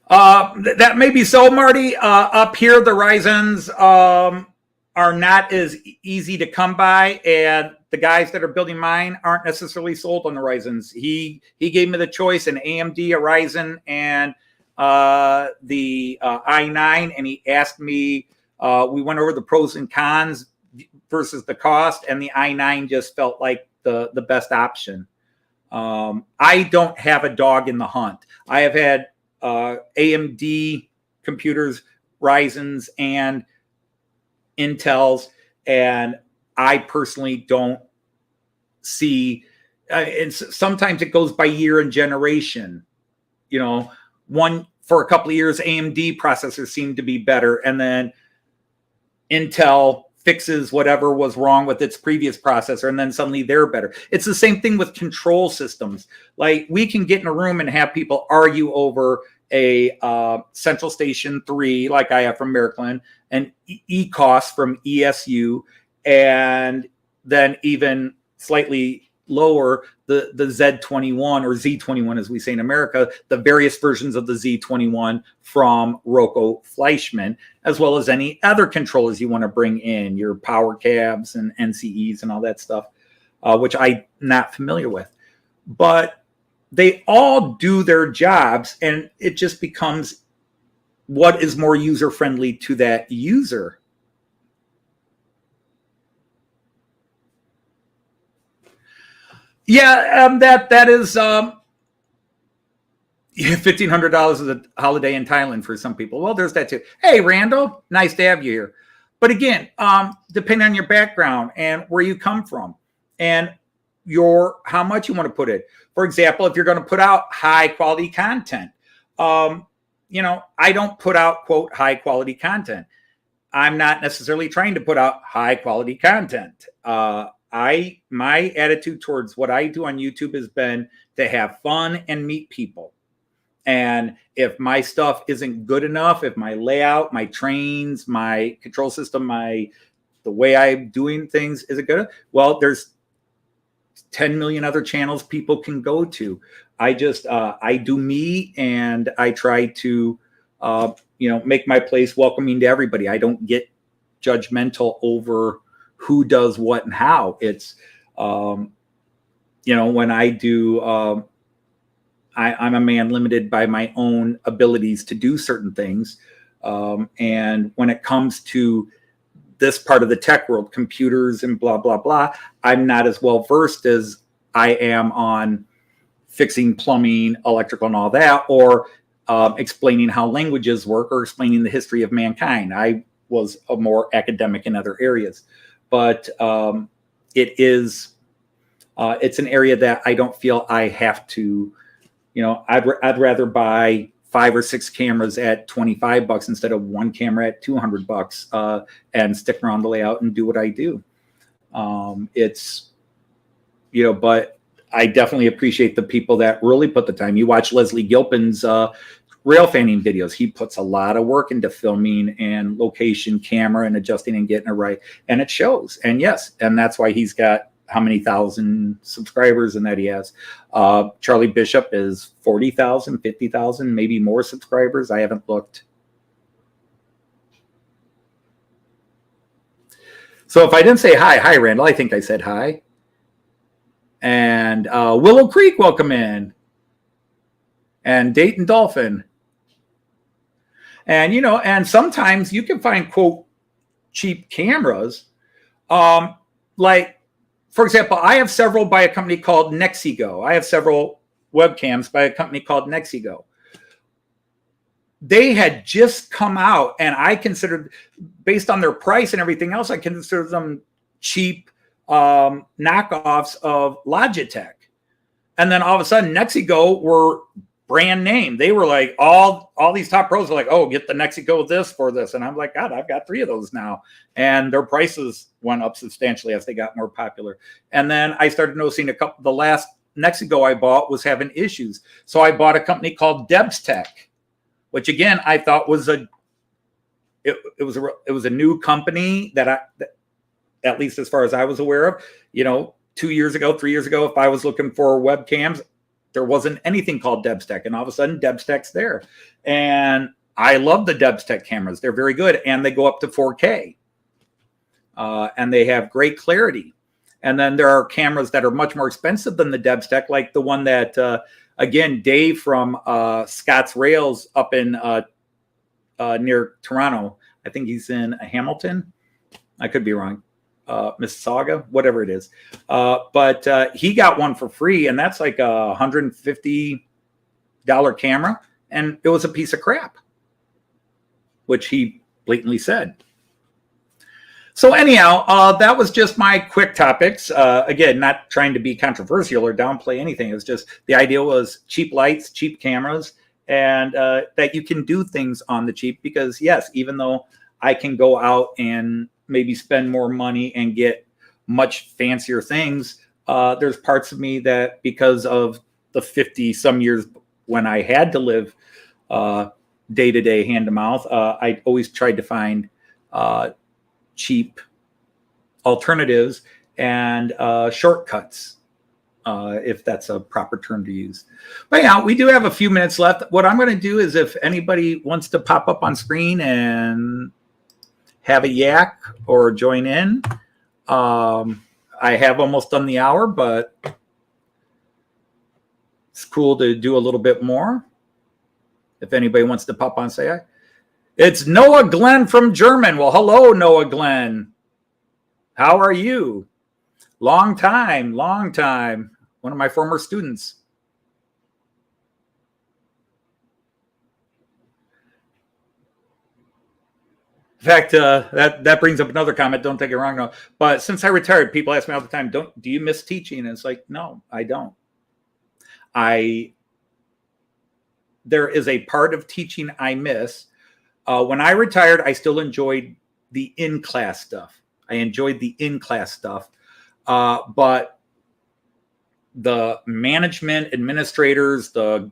That may be so, Marty. Up here, the Ryzens are not as easy to come by, and the guys that are building mine aren't necessarily sold on the Ryzens. He gave me the choice: an AMD, a Ryzen, and the i9, and he asked me. We went over the pros and cons versus the cost, and the i9 just felt like the best option. I don't have a dog in the hunt. I have had AMD computers, Ryzens, and Intels, and I personally don't see. And sometimes it goes by year and generation. One for a couple of years, AMD processors seem to be better, and then Intel fixes whatever was wrong with its previous processor, and then suddenly they're better. It's the same thing with control systems. Like, we can get in a room and have people argue over a Central Station 3, like I have from Maryland, and ECOS from ESU, and then even slightly lower the Z21 or Z21, as we say in America, the various versions of the Z21 from Rocco Fleischmann, as well as any other controllers you want to bring in, your power cabs and NCEs and all that stuff, which I'm not familiar with. But they all do their jobs, and it just becomes what is more user-friendly to that user. Yeah, that is $1,500 is a holiday in Thailand for some people. Well, there's that too. Hey, Randall, nice to have you here. But again, depending on your background and where you come from, and how much you want to put it. For example, if you're going to put out high quality content, I don't put out, quote, high quality content. I'm not necessarily trying to put out high quality content. My attitude towards what I do on YouTube has been to have fun and meet people. And if my stuff isn't good enough, if my layout, my trains, my control system, the way I'm doing things isn't good, well, there's 10 million other channels people can go to. I do me, and I try to, make my place welcoming to everybody. I don't get judgmental over who does what and how. It's, when I do, I'm a man limited by my own abilities to do certain things. And when it comes to this part of the tech world, computers and blah, blah, blah, I'm not as well versed as I am on fixing plumbing, electrical, and all that, or explaining how languages work, or explaining the history of mankind. I was a more academic in other areas. But it's an area that I don't feel I have to, I'd rather buy 5 or 6 cameras at $25 instead of one camera at $200, and stick around the layout and do what I do. But I definitely appreciate the people that really put the time. You watch Leslie Gilpin's rail fanning videos. He puts a lot of work into filming and location, camera, and adjusting and getting it right. And it shows. And yes, and that's why he's got how many thousand subscribers and that he has. Charlie Bishop is 40,000, 50,000, maybe more subscribers. I haven't looked. So if I didn't say hi, Randall, I think I said hi. And Willow Creek, welcome in. And Dayton Dolphin. And, and sometimes you can find, quote, cheap cameras. Like, for example, I have several by a company called Nexigo. I have several webcams by a company called Nexigo. They had just come out, and I considered, based on their price and everything else, I considered them cheap knockoffs of Logitech. And then all of a sudden, Nexigo were brand name. They were like, all these top pros are like, oh, get the Nexigo this for this. And I'm like, God, I've got 3 of those now. And their prices went up substantially as they got more popular. And then I started noticing the last Nexigo I bought was having issues. So I bought a company called Debstech, which again, I thought was it was a new company that at least as far as I was aware of, 2 years ago, 3 years ago, if I was looking for webcams, there wasn't anything called Debstech, and all of a sudden Debstech's there. And I love the Debstech cameras. They're very good, and they go up to 4K. And they have great clarity. And then there are cameras that are much more expensive than the Debstech, like the one that, again, Dave from Scott's Rails up in near Toronto. I think he's in Hamilton. I could be wrong. Mississauga, whatever it is. But he got one for free, and that's like a $150 camera, and it was a piece of crap, which he blatantly said. So anyhow, that was just my quick topics. Again, not trying to be controversial or downplay anything. It was just the idea was cheap lights, cheap cameras, and that you can do things on the cheap, because yes, even though I can go out and maybe spend more money and get much fancier things. There's parts of me that, because of the 50 some years when I had to live day to day, hand to mouth, I always tried to find cheap alternatives and shortcuts, if that's a proper term to use. But yeah, we do have a few minutes left. What I'm going to do is, if anybody wants to pop up on screen and have a yak or join in, I have almost done the hour, but it's cool to do a little bit more. If anybody wants to pop on, say hi. It's Noah Glenn from German. Well, hello, Noah Glenn. How are you? Long time, long time. One of my former students. In fact, that brings up another comment. Don't take it wrong, no. But since I retired, people ask me all the time, do you miss teaching? And it's like, no, I don't. There is a part of teaching I miss. When I retired, I still enjoyed the in-class stuff. But the management, administrators, the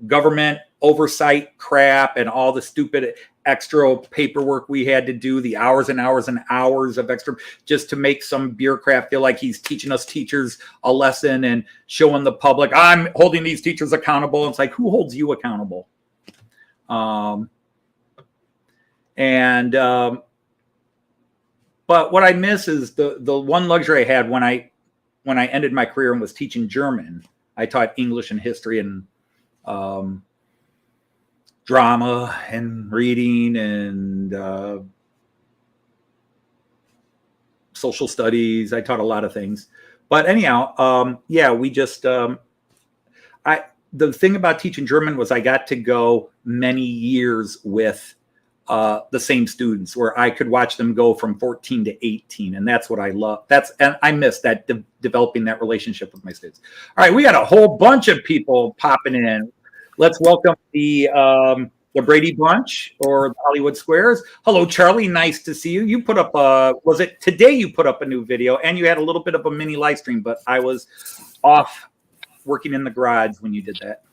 government oversight crap, and all the stupid extra paperwork we had to do, the hours and hours and hours of extra, just to make some bureaucrat feel like he's teaching us teachers a lesson and showing the public, I'm holding these teachers accountable. And it's like, who holds you accountable? But what I miss is the one luxury I had when I ended my career and was teaching German. I taught English and history and drama and reading and social studies. I taught a lot of things. But anyhow, yeah, we just the thing about teaching German was I got to go many years with the same students, where I could watch them go from 14 to 18. And that's what I love. And I miss that, developing that relationship with my students. All right. We got a whole bunch of people popping in. Let's welcome the Brady Bunch, or the Hollywood Squares. Hello, Charlie. Nice to see you. You put up was it today you put up a new video, and you had a little bit of a mini live stream, but I was off working in the garage when you did that.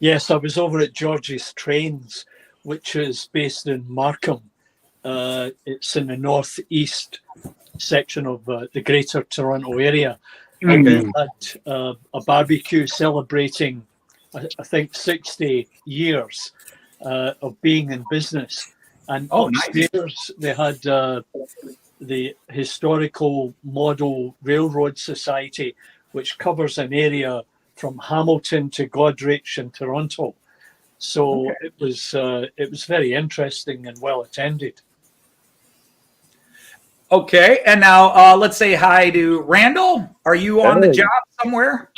Yes, I was over at George's Trains, which is based in Markham. It's in the northeast section of the Greater Toronto area. And we had a barbecue celebrating, I think, 60 years of being in business. And upstairs, nice. They had the Historical Model Railroad Society, which covers an area from Hamilton to Goderich in Toronto. So it was very interesting and well attended. Okay, and now let's say hi to Randall. Are you on the job somewhere?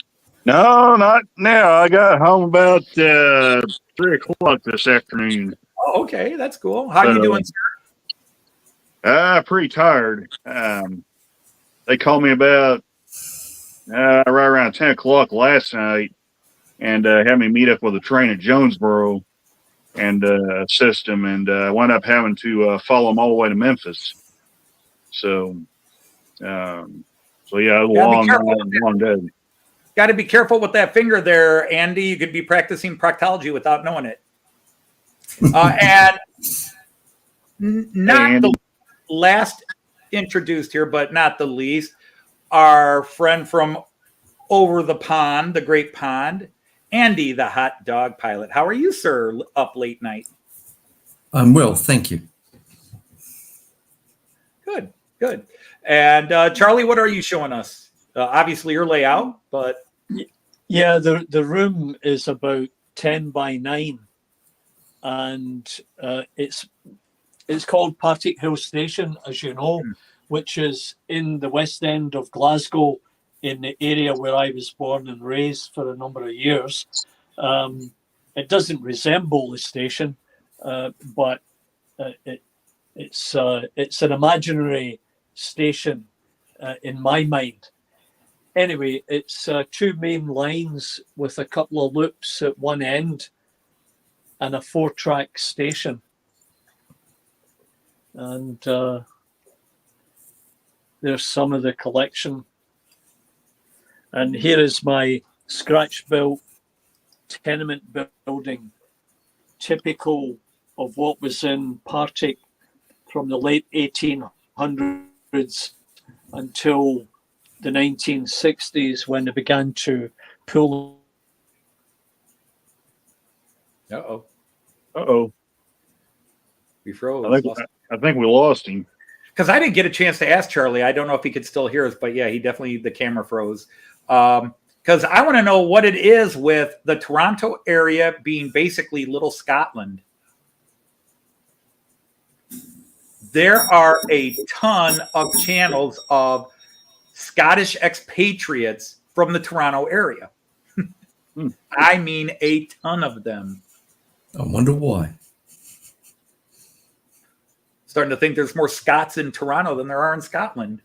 No, not now. I got home about 3 o'clock this afternoon. Oh, okay, that's cool. How you doing, sir? Pretty tired. They called me about right around 10 o'clock last night, and had me meet up with a train at Jonesboro and assist them, and wound up having to follow them all the way to Memphis. So, yeah, long day. Got to be careful with that finger there, Andy. You could be practicing proctology without knowing it. And not the last introduced here, but not the least, our friend from over the pond, the Great Pond, Andy, the hot dog pilot. How are you, sir, up late night? I'm well, thank you. Good, good. And Charlie, what are you showing us? Obviously your layout, but... Yeah, the room is about 10 by 9. And it's called Partick Hill Station, as you know, which is in the West End of Glasgow, in the area where I was born and raised for a number of years. It doesn't resemble the station, but it's an imaginary station in my mind. Anyway, it's 2 main lines with a couple of loops at one end and a 4-track station. And there's some of the collection. And here is my scratch-built tenement building, typical of what was in Partick from the late 1800s until the 1960s, when they began to pull. Uh-oh. Uh-oh. We froze. I think we lost him. Because I didn't get a chance to ask Charlie. I don't know if he could still hear us, but yeah, the camera froze. Because I want to know what it is with the Toronto area being basically little Scotland. There are a ton of channels of Scottish expatriates from the Toronto area. I mean, a ton of them. I wonder why. Starting to think there's more Scots in Toronto than there are in Scotland.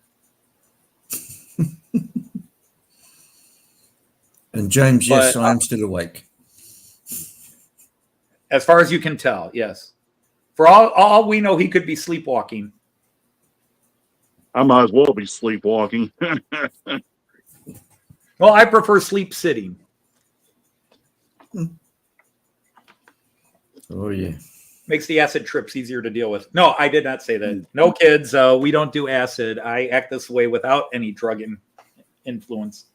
And James, yes, I am still awake. As far as you can tell, yes. For all we know, he could be sleepwalking. I might as well be sleepwalking. Well, I prefer sleep sitting. Oh, yeah. Makes the acid trips easier to deal with. No, I did not say that. No, kids, we don't do acid. I act this way without any drug influence.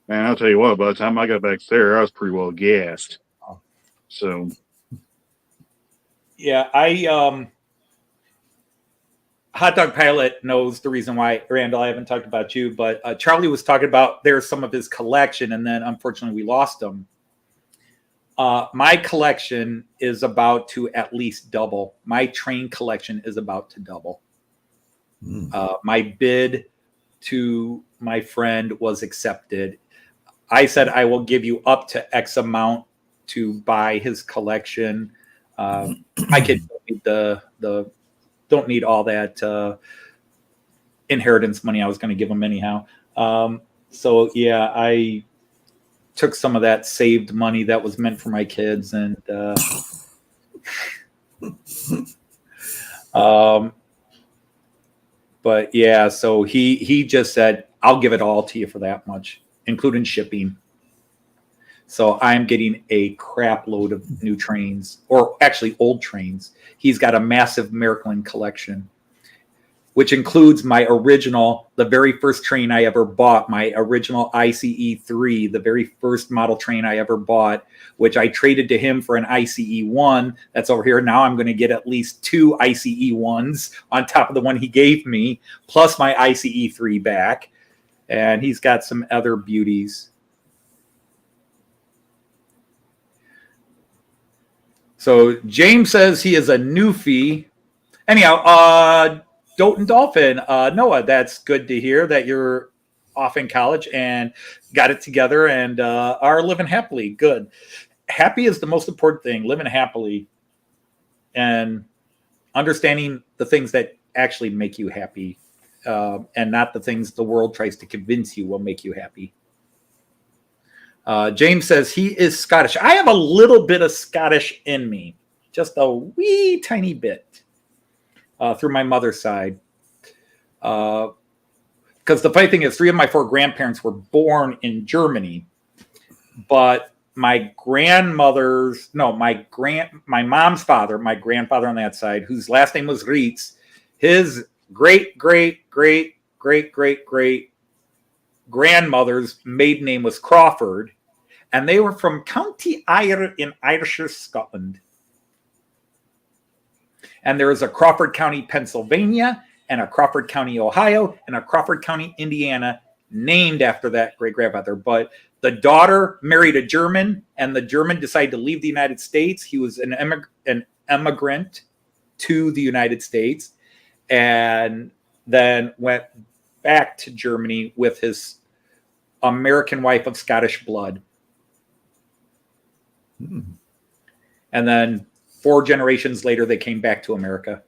Man, I'll tell you what, by the time I got back there, I was pretty well gassed. So, yeah, Hot Dog Pilot knows the reason why. Randall, I haven't talked about you, but Charlie was talking about there's some of his collection, and then unfortunately we lost him. My collection is about to at least double. My train collection is about to double. My bid to my friend was accepted. I said I will give you up to X amount to buy his collection. I could don't need all that inheritance money I was going to give him anyhow. So yeah, I took some of that saved money that was meant for my kids, and but yeah, so he just said, I'll give it all to you for that much, including shipping. So I'm getting a crap load of new trains, or actually old trains. He's got a massive Miraklin collection, which includes my original, the very first train I ever bought, my original ICE-3, the very first model train I ever bought, which I traded to him for an ICE-1 that's over here. Now I'm going to get at least 2 ICE-1s on top of the one he gave me, plus my ICE-3 back. And he's got some other beauties. So James says he is a newfie. Anyhow, Dolton Dolphin, Noah, that's good to hear that you're off in college and got it together and are living happily. Good. Happy is the most important thing, living happily and understanding the things that actually make you happy and not the things the world tries to convince you will make you happy. James says he is Scottish. I have a little bit of Scottish in me, just a wee tiny bit. Through my mother's side. Because the funny thing is 3 of my 4 grandparents were born in Germany, but my mom's father, my grandfather on that side, whose last name was Reitz, his great grandmother's maiden name was Crawford, and they were from County Ayr in Ayrshire, Scotland. And there is a Crawford County, Pennsylvania, and a Crawford County, Ohio, and a Crawford County, Indiana, named after that great-grandfather. But the daughter married a German, and the German decided to leave the United States. He was an immigrant to the United States, and then went back to Germany with his American wife of Scottish blood. And then 4 generations later, they came back to America.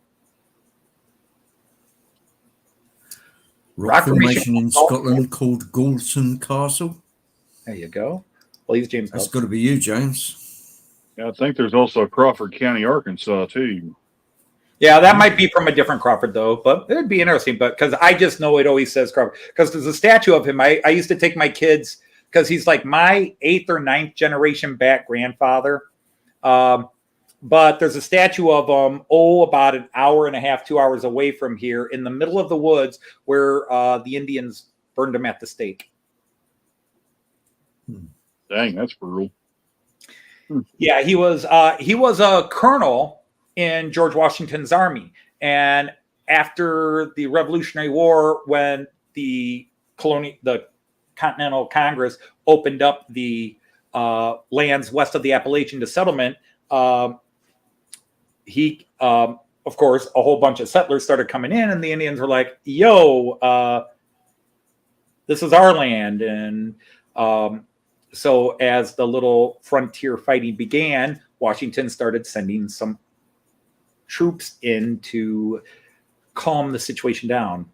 Rock formation in Scotland called Goulston Castle. There you go. Well, he's James. That's got to be you, James. Yeah, I think there's also Crawford County, Arkansas, too. Yeah, that might be from a different Crawford, though, but it would be interesting. But because I just know it always says Crawford, because there's a statue of him. I used to take my kids, because he's like my 8th or 9th generation back grandfather. But there's a statue of him, about an hour and a half, 2 hours away from here in the middle of the woods where the Indians burned him at the stake. Dang, that's brutal. Yeah, he was a colonel in George Washington's army. And after the Revolutionary War, when the Continental Congress opened up the lands west of the Appalachian to settlement, of course, a whole bunch of settlers started coming in, and the Indians were like, yo, this is our land. And so as the little frontier fighting began, Washington started sending some troops in to calm the situation down.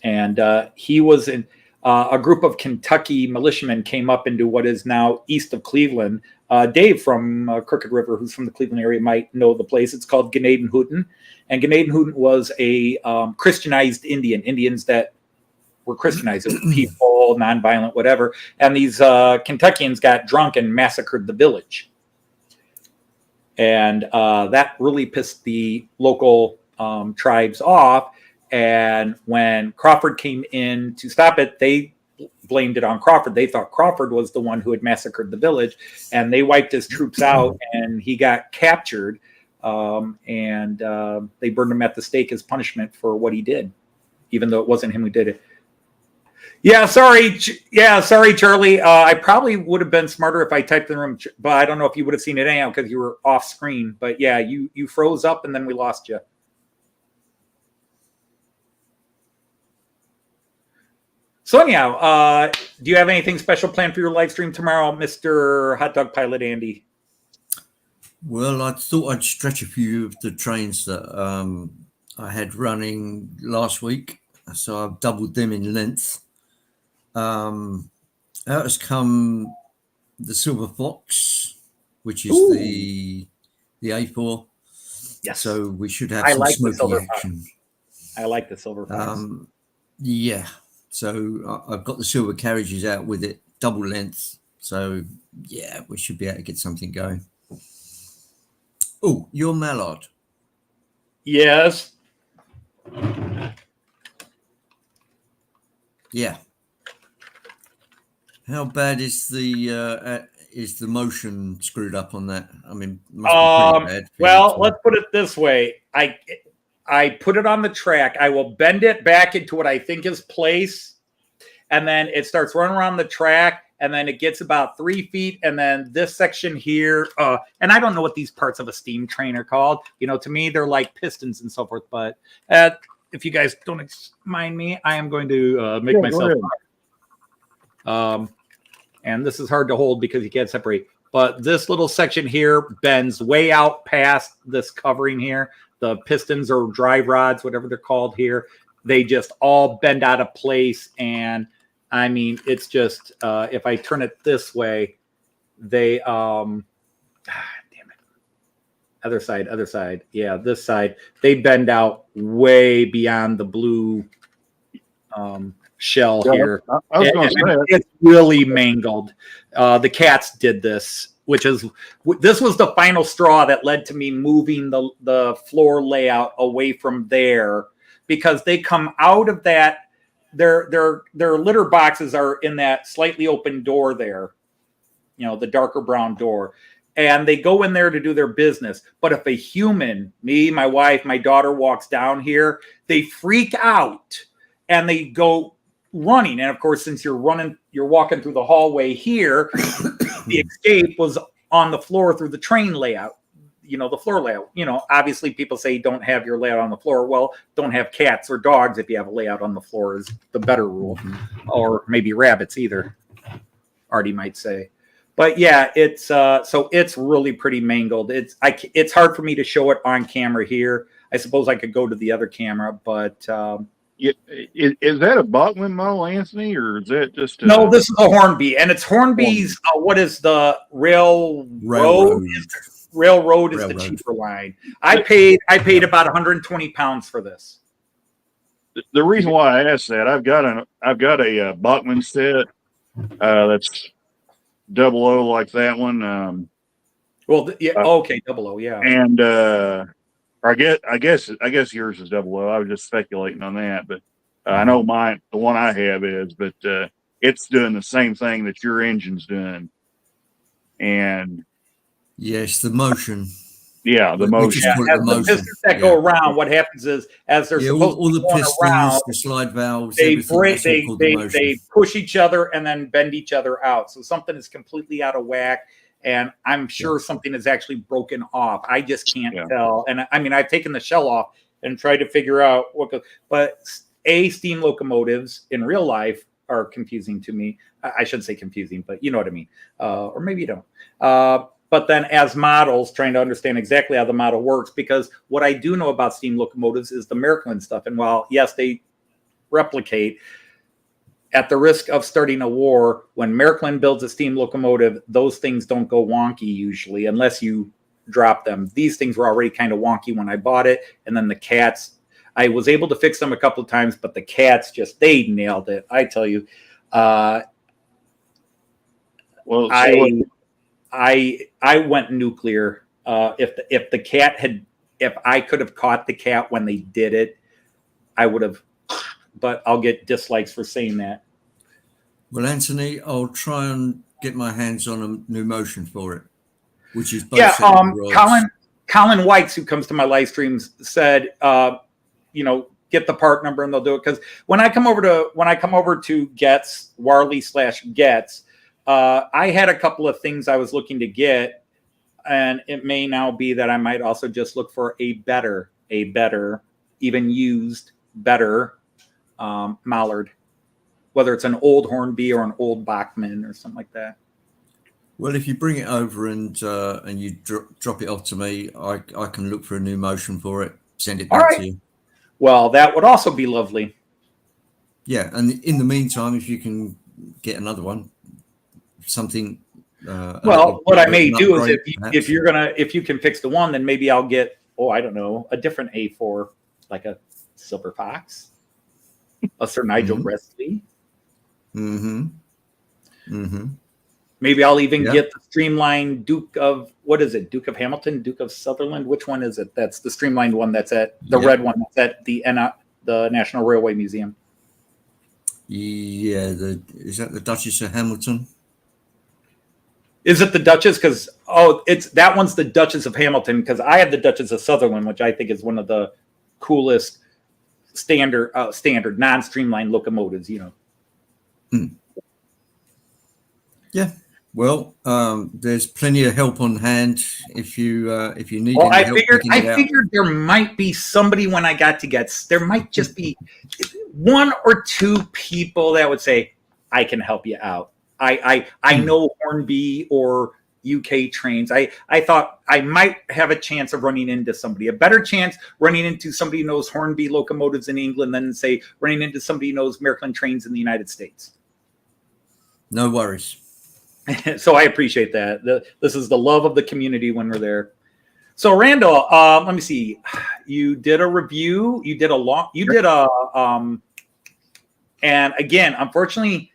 And he was in a group of Kentucky militiamen came up into what is now east of Cleveland. Dave from Crooked River, who's from the Cleveland area, might know the place. It's called Gnadenhutten. And Gnadenhutten was a Christianized Indians that were Christianized, people, nonviolent, whatever. And these Kentuckians got drunk and massacred the village. And that really pissed the local tribes off. And when Crawford came in to stop it, they blamed it on Crawford. They thought Crawford was the one who had massacred the village, and they wiped his troops out, and he got captured. And they burned him at the stake as punishment for what he did, even though it wasn't him who did it. Yeah, sorry, Charlie. I probably would have been smarter if I typed in the room, but I don't know if you would have seen it anyhow because you were off screen. But yeah, you froze up, and then we lost you. So anyhow, do you have anything special planned for your live stream tomorrow, Mr. Hot Dog Pilot Andy? Well, I thought I'd stretch a few of the trains that I had running last week, so I've doubled them in length. Out has come the Silver Fox, which is the A4. Yes. So we should have some smoky action. I like the Silver Fox. Yeah. So I've got the silver carriages out with it, double length. So yeah, we should be able to get something going. Oh, you're Mallard. Yes. Yeah. How bad is the motion screwed up on that? I mean, must be pretty bad. Well, let's put it this way. I put it on the track. I will bend it back into what I think is place. And then it starts running around the track. And then it gets about 3 feet. And then this section here. And I don't know what these parts of a steam train are called. You know, to me, they're like pistons and so forth. But if you guys don't mind me, I am going to make myself. And this is hard to hold because you can't separate. But this little section here bends way out past this covering here. The pistons or drive rods, whatever they're called here, they just all bend out of place. And I mean, it's just, if I turn it this way, they, damn it. Other side. Yeah, this side, they bend out way beyond the blue shell here. I was going to say it's really mangled. The cats did this. This was the final straw that led to me moving the floor layout away from there, because they come out of that. Their litter boxes are in that slightly open door there, you know, the darker brown door, and they go in there to do their business. But if a human, me, my wife, my daughter walks down here, they freak out and they go running. And of course, since you're walking through the hallway here, the escape was on the floor through the train layout, you know, the floor layout. You know, obviously people say don't have your layout on the floor. Well, don't have cats or dogs if you have a layout on the floor is the better rule. Or maybe rabbits either, Arty might say. But yeah, it's so it's really pretty mangled. It's hard for me to show it on camera here. I suppose I could go to the other camera, but is that a Bachman model, Anthony, or is that just no? This is a Hornby, and it's Hornby's. What is the railroad? Railroad is the Railroad. cheaper line. I paid about 120 pounds for this. The reason why I asked that, I've got a Bachman set that's 00 like that one. Well, yeah, okay, 00, yeah. And I guess yours is 00. I was just speculating on that, but I know the one I have is, but it's doing the same thing that your engine's doing. And Yes, the motion. yeah, the We motion. just call it As the the motion. pistons that go around, what happens is, as they're Yeah, supposed all to the be going pistons, around, the slide valves, they everything. break, That's all called the motion. they push each other and then bend each other out. So something is completely out of whack, and I'm sure something is actually broken off. I just can't tell. And I mean, I've taken the shell off and tried to figure out what goes. But steam locomotives in real life are confusing to me. I shouldn't say confusing, but you know what I mean. Or maybe you don't. But then as models, trying to understand exactly how the model works, because what I do know about steam locomotives is the Märklin stuff. And while, yes, they replicate, at the risk of starting a war, when Märklin builds a steam locomotive, those things don't go wonky usually unless you drop them. These things were already kind of wonky when I bought it. And then the cats, I was able to fix them a couple of times, but the cats they nailed it. I tell you. Well, I went nuclear. If the cat if I could have caught the cat when they did it, I would have. But I'll get dislikes for saying that. Well, Anthony, I'll try and get my hands on a new motion for it, which is Colin Whites, who comes to my live streams, said, get the part number and they'll do it. Because when I come over to Getz, Warley/Getz, I had a couple of things I was looking to get, and it may now be that I might also just look for a better, even used, better mallard, whether it's an old Hornby or an old Bachman or something like that. Well, if you bring it over and you drop it off to me, I can look for a new motion for it, send it back to you. Well, that would also be lovely. Yeah, and in the meantime, if you can get another one, something. What I may do is if you can fix the one, then maybe I'll get a different A4, like a Silver Fox, a Sir Nigel Gresley. Maybe I'll even get the streamlined Duke of Hamilton, Duke of Sutherland. Which one is it? That's the streamlined one. That's at the red one. That's at the National Railway Museum. Yeah, is that the Duchess of Hamilton? Is it the Duchess? Because that one's the Duchess of Hamilton. Because I have the Duchess of Sutherland, which I think is one of the coolest standard non-streamlined locomotives. Yeah. Well, there's plenty of help on hand if you need. Well, I figured there might be somebody when I got to Getz. There might just be one or two people that would say, "I can help you out." I know Hornby or UK trains. I thought I might have a chance of running into somebody, a better chance running into somebody who knows Hornby locomotives in England than say running into somebody who knows Märklin trains in the United States. No worries. So I appreciate that. This is the love of the community when we're there. So Randall, let me see. You did a review. And again, unfortunately,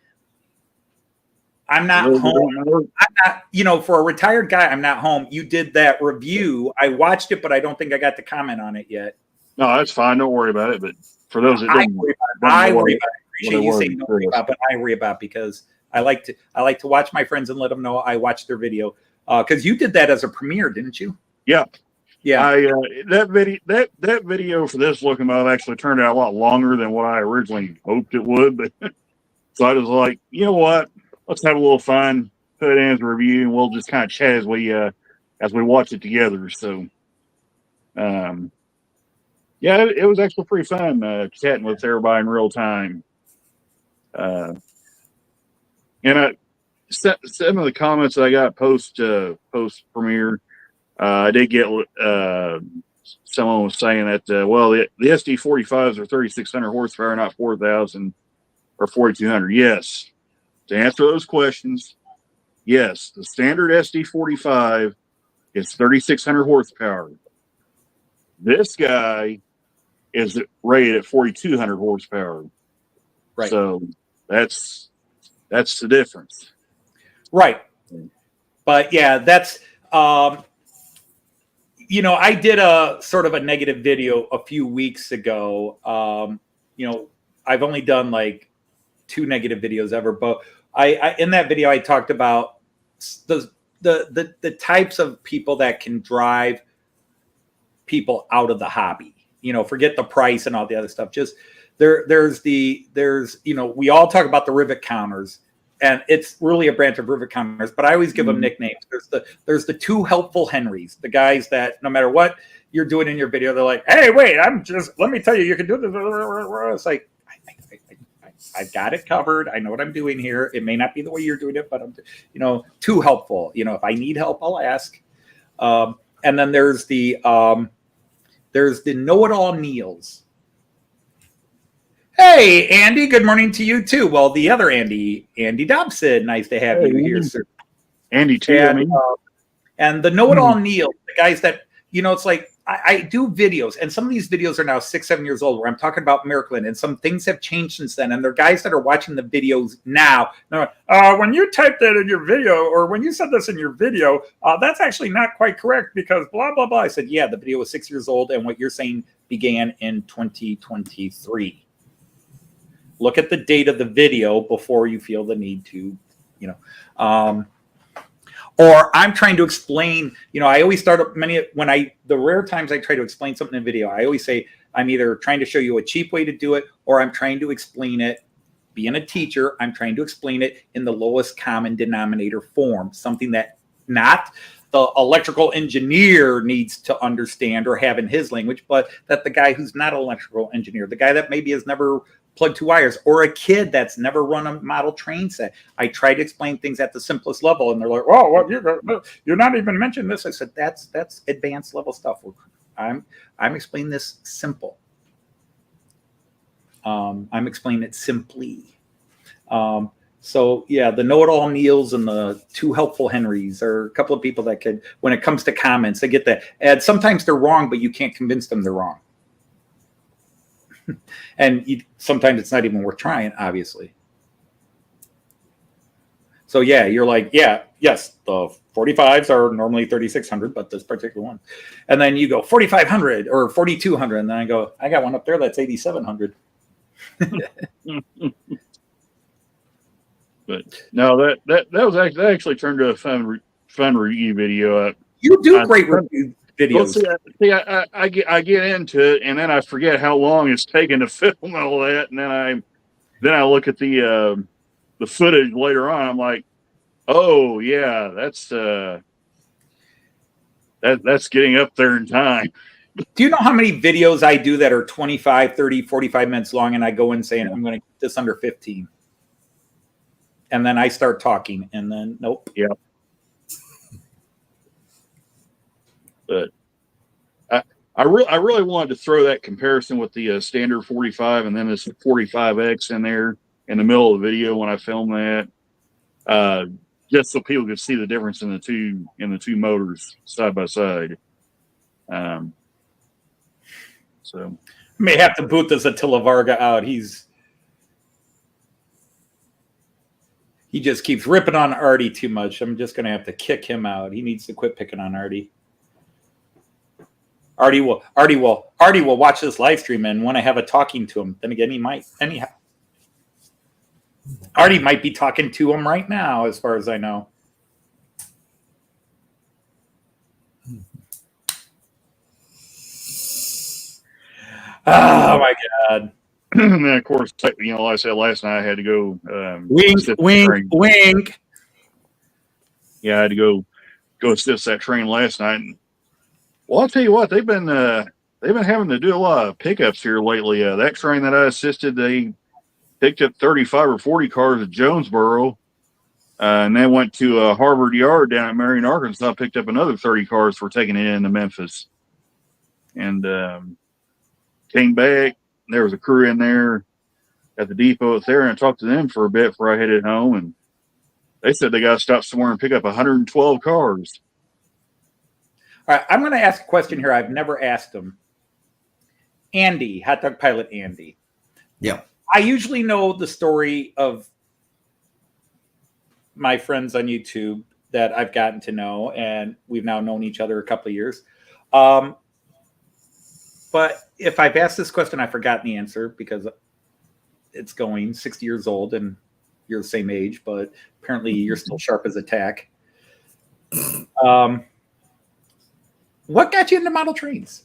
I'm not home. I'm not, for a retired guy, I'm not home. You did that review. I watched it, but I don't think I got to comment on it yet. No, that's fine. Don't worry about it. But for those that I worry about it. I appreciate you saying don't worry about it, but I worry about it because I like to watch my friends and let them know I watched their video. Because you did that as a premiere, didn't you? Yeah. Yeah. That video for this locomotive actually turned out a lot longer than what I originally hoped it would. But so I was like, you know what? Let's have a little fun, put it in as a review, and we'll just kind of chat as we watch it together. So, it was actually pretty fun chatting with everybody in real time. And some of the comments that I got post premiere, I did get someone was saying that the SD45s are 3,600 horsepower, not 4,000 or 4,200. Yes. To answer those questions, yes, the standard SD45 It's 3,600 horsepower. This guy is rated at 4,200 horsepower. Right. So that's the difference. Right. But yeah, that's, you know, I did a sort of a negative video a few weeks ago. You know, I've only done like 2 negative videos ever, but I in that video I talked about the types of people that can drive people out of the hobby. You know, forget the price and all the other stuff. Just there's you know, we all talk about the rivet counters, and it's really a branch of rivet counters, but I always give them nicknames. There's the 2 helpful Henrys, the guys that no matter what you're doing in your video, they're like, hey, wait, let me tell you, you can do this. It's like, I've got it covered. I know what I'm doing here. It may not be the way you're doing it, but I'm, you know, too helpful. You know, if I need help, I'll ask. And then there's the know-it-all Neils. Hey, Andy, good morning to you too. Well, the other Andy Dobson. Nice to have you here, sir. Andy too. And the know-it-all Neil, the guys that, you know, it's like I do videos, and some of these videos are now 6-7 years old where I'm talking about Miracle, and some things have changed since then. And they're guys that are watching the videos now. When you typed that in your video, or when you said this in your video, that's actually not quite correct because blah, blah, blah. I said, yeah, the video was 6 years old, and what you're saying began in 2023. Look at the date of the video before you feel the need to, you know, or I'm trying to explain, you know, I always start up the rare times I try to explain something in video, I always say, I'm either trying to show you a cheap way to do it, or I'm trying to explain it, being a teacher, I'm trying to explain it in the lowest common denominator form, something that not the electrical engineer needs to understand or have in his language, but that the guy who's not an electrical engineer, the guy that maybe has never plugged 2 wires, or a kid that's never run a model train set. I try to explain things at the simplest level, and they're like, "Oh, well, you're not even mentioning this." I said, "That's advanced level stuff. I'm explaining this simple. I'm explaining it simply." So yeah, the know-it-all Neils and the 2 helpful Henrys are a couple of people that could, when it comes to comments, they get that. And sometimes they're wrong, but you can't convince them they're wrong. And sometimes it's not even worth trying, obviously. So yeah, you're like, yeah, yes, the 45s are normally 3,600, but this particular one. And then you go 4,500 or 4,200, and then I go, I got one up there that's 8,700. But no, that actually turned to a fun review video. You do great review videos. Well, I get into it, and then I forget how long it's taken to film all that, and then I look at the footage later on. I'm like, oh yeah, that's getting up there in time. Do you know how many videos I do that are 25, 30, 45 minutes long, and I go in saying, I'm going to keep this under 15? And then I start talking, and then nope. Yeah. But I really wanted to throw that comparison with the standard 45 and then this 45X in there in the middle of the video when I filmed that, just so people could see the difference in the two motors side by side. So may have to boot this Attila Varga out. He just keeps ripping on Arty too much. I'm just going to have to kick him out. He needs to quit picking on Arty. Arty will watch this live stream and want to have a talking to him. Then again, he might. Anyhow, Arty might be talking to him right now, as far as I know. Oh my God! And then, of course, like I said last night, I had to go. Wink. Yeah, I had to go assist that train last night. And, well, I'll tell you what, they've been having to do a lot of pickups here lately. That train that I assisted, they picked up 35 or 40 cars at Jonesboro, and then went to Harvard Yard down at Marion, Arkansas, picked up another 30 cars for taking it into Memphis, and came back. There was a crew in there at the depot there, and I talked to them for a bit before I headed home, and they said they got to stop somewhere and pick up 112 cars. All right, I'm going to ask a question here. I've never asked him. Andy, hot dog pilot Andy. Yeah. I usually know the story of my friends on YouTube that I've gotten to know, and we've now known each other a couple of years. But if I've asked this question, I've forgotten the answer because it's going 60 years old and you're the same age, but apparently you're still sharp as a tack. What got you into model trains?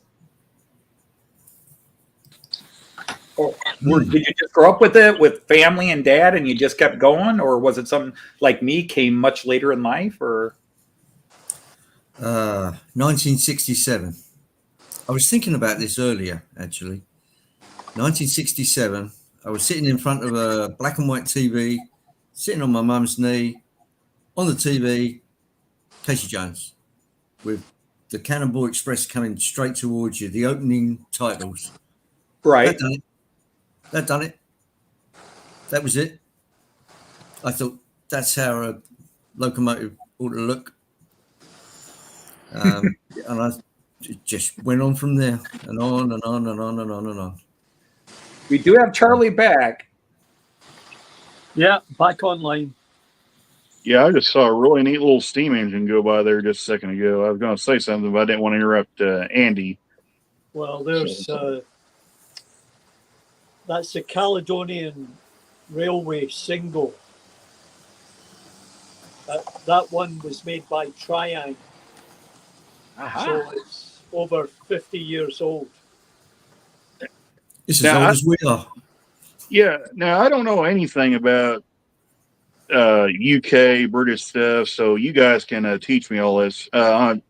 Or did you just grow up with it with family and dad and you just kept going? Or was it something like me, came much later in life? Or 1967. I was thinking about this earlier, actually. 1967, I was sitting in front of a black and white TV, sitting on my mum's knee, on the TV, Casey Jones, with the Cannonball Express coming straight towards you, the opening titles. right. That done it. That was it. I thought that's how a locomotive ought to look. And I just went on from there and on and on and on and on and on. We do have Charlie back. Yeah, back online. Yeah, I just saw a really neat little steam engine go by there just a second ago. I was going to say something, but I didn't want to interrupt Andy. Well, there's that's the Caledonian Railway single. That one was made by Triang, so it's over 50 years old. It's as old as we are. Yeah, now I don't know anything about UK, British stuff, so you guys can teach me all this. How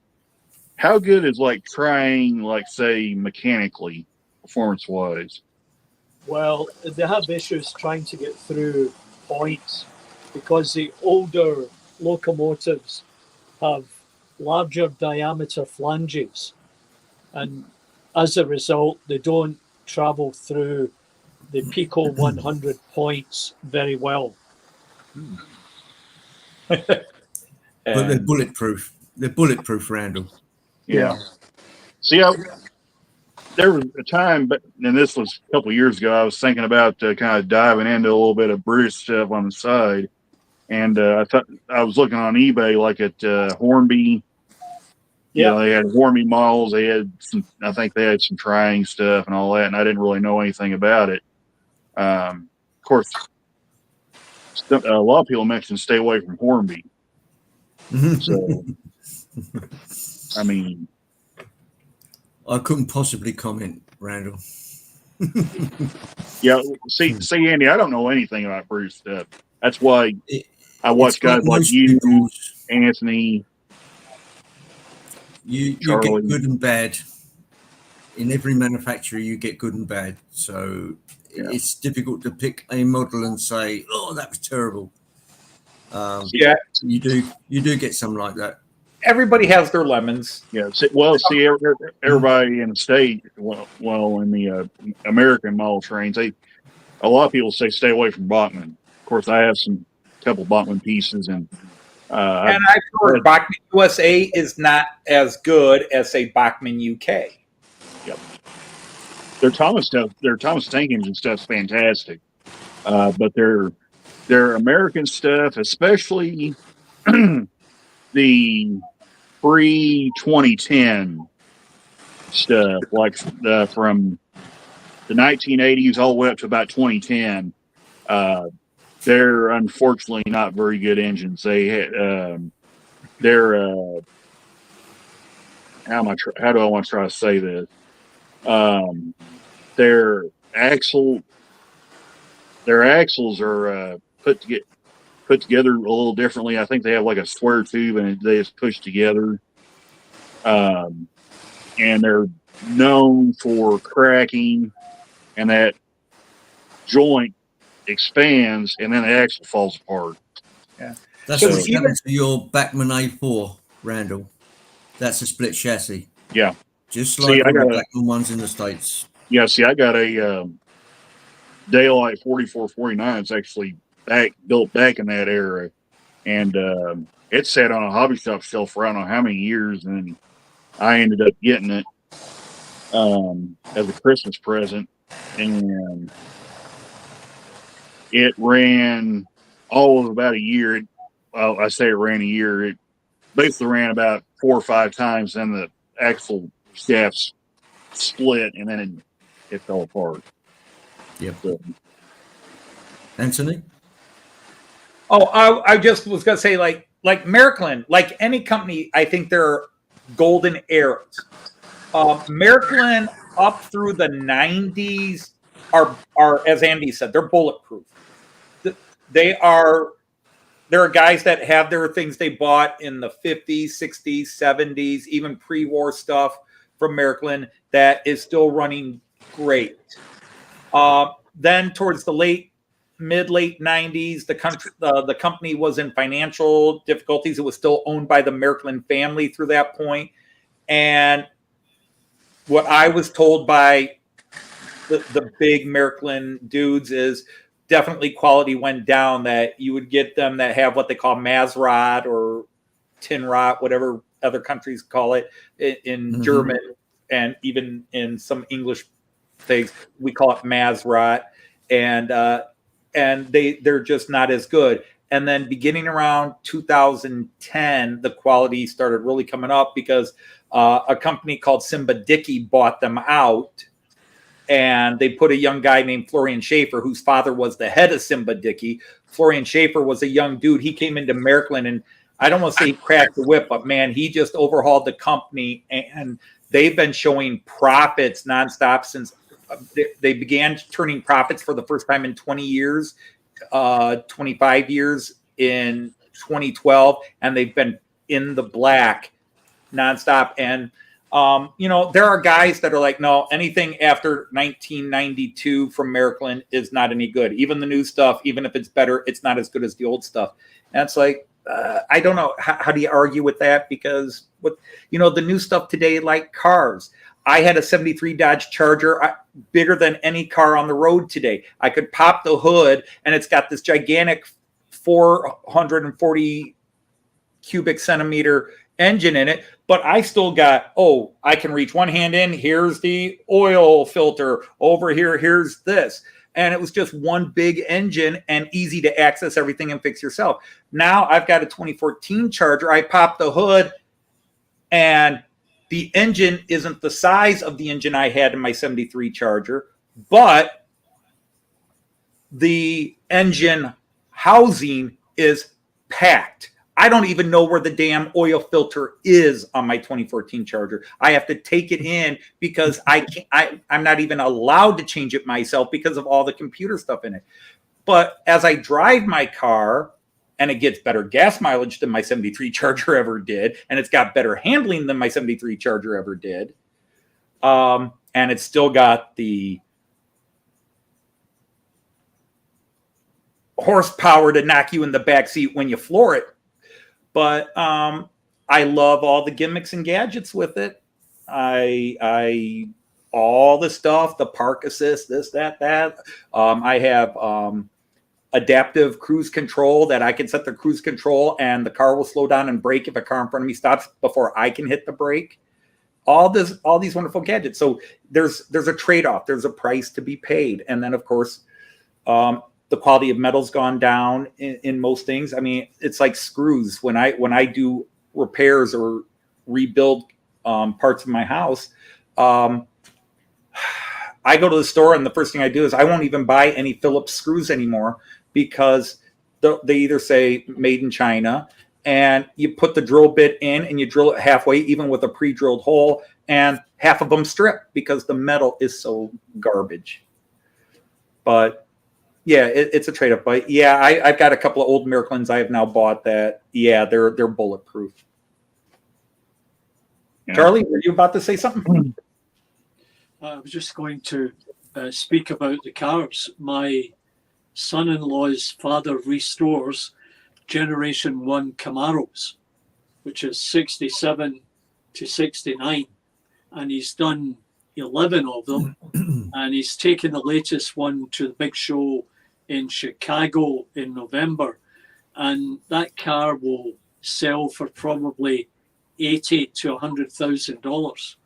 good is like trying, like say, mechanically, performance-wise? Well, they have issues trying to get through points because the older locomotives have larger diameter flanges, and as a result, they don't travel through the Pico 100 points very well. But they're bulletproof. They're bulletproof, Randall. Yeah. See, there was a time, and this was a couple of years ago, I was thinking about kind of diving into a little bit of British stuff on the side. And I thought I was looking on eBay, like at Hornby. Yeah, you know, they had Hornby models. They had some, I think they had some trying stuff and all that, and I didn't really know anything about it. Of course, a lot of people mentioned stay away from Hornby. So, I mean, I couldn't possibly comment, Randall. Yeah, see, Andy, I don't know anything about British stuff. That's why I watch guys like you, Anthony. You get good and bad. In every manufacturer, you get good and bad. So it's difficult to pick a model and say, "Oh, that was terrible." You do get some like that. Everybody has their lemons. Yeah. Well, see, everybody in the state, well, in the American model trains, a lot of people say stay away from Bachmann. Of course, I have some couple Bachmann pieces, and I've heard Bachmann USA is not as good as say Bachmann UK. Yep. Their Thomas tank engine stuff's fantastic, but their American stuff, especially the pre-2010 stuff, like from the 1980s all the way up to about 2010, they're unfortunately not very good engines. They're how do I want to try to say this? Their axles are put together a little differently. I think they have like a square tube and they just push together. And they're known for cracking, and that joint expands and then the axle falls apart. Yeah. That's what's happened to your Bachmann A4, Randall. That's a split chassis. Yeah. Just like all the Bachmann ones in the States. Yeah, see, I got a Daylight 4449. It's actually built back in that era, and it sat on a hobby shop shelf for I don't know how many years, and I ended up getting it as a Christmas present, and it ran all of about a year. Well, I say it ran a year. It basically ran about 4 or 5 times, and the axle shafts split, and then it fell apart. Yep. So, Anthony? Oh, I just was gonna say, like Miraklin, like any company, I think there are golden eras. Miraklin up through the 90s are as Andy said, they're bulletproof. They are there are guys that have their things they bought in the 50s, 60s, 70s, even pre-war stuff from Miraklin that is still running great. Then towards the late 90s, the company was in financial difficulties. It was still owned by the Miraklin family through that point. And what I was told by the big Miraklin dudes is definitely quality went down, that you would get them that have what they call Mazrot or tin rot, whatever other countries call it in German, and even in some English things, we call it Mazrot. And they're just not as good. And then beginning around 2010, the quality started really coming up because a company called Simba Dickey bought them out, and they put a young guy named Florian Schaefer, whose father was the head of Simba Dickey. Florian Schaefer was a young dude. He came into Miraklin, and I don't want to say he cracked the whip, but man, he just overhauled the company, and they've been showing profits nonstop since they began turning profits for the first time in 20 years, 25 years in 2012, and they've been in the black nonstop. And there are guys that are like, no, anything after 1992 from Miraklin is not any good. Even the new stuff, even if it's better, it's not as good as the old stuff. And it's like, I don't know. How do you argue with that? Because the new stuff today, like cars, I had a 73 Dodge Charger, bigger than any car on the road today. I could pop the hood, and it's got this gigantic 440 cubic centimeter engine in it, but I still got, I can reach one hand in, here's the oil filter, over here, here's this. And it was just one big engine and easy to access everything and fix yourself. Now I've got a 2014 Charger. I pop the hood, and the engine isn't the size of the engine I had in my 73 Charger, but the engine housing is packed. I don't even know where the damn oil filter is on my 2014 Charger. I have to take it in because I'm not even allowed to change it myself because of all the computer stuff in it. But as I drive my car, and it gets better gas mileage than my 73 Charger ever did, and it's got better handling than my 73 Charger ever did, and it's still got the horsepower to knock you in the back seat when you floor it. But I love all the gimmicks and gadgets with it. I all the stuff, the park assist, this, that. I have adaptive cruise control that I can set the cruise control, and the car will slow down and brake if a car in front of me stops before I can hit the brake. All these wonderful gadgets. So there's a trade-off. There's a price to be paid, and then of course, the quality of metal's gone down in most things. I mean, it's like screws. When I do repairs or rebuild parts of my house, I go to the store, and the first thing I do is I won't even buy any Phillips screws anymore, because they either say made in China, and you put the drill bit in and you drill it halfway, even with a pre-drilled hole, and half of them strip because the metal is so garbage. But yeah, it's a trade-off. But yeah, I've got a couple of old Miraklins I have now bought that, yeah, they're bulletproof. Yeah. Charlie, were you about to say something? I was just going to speak about the cars. My son-in-law's father restores Generation 1 Camaros, which is 67 to 69. And he's done 11 of them. And he's taken the latest one to the big show in Chicago in November. And that car will sell for probably $80,000 to $100,000.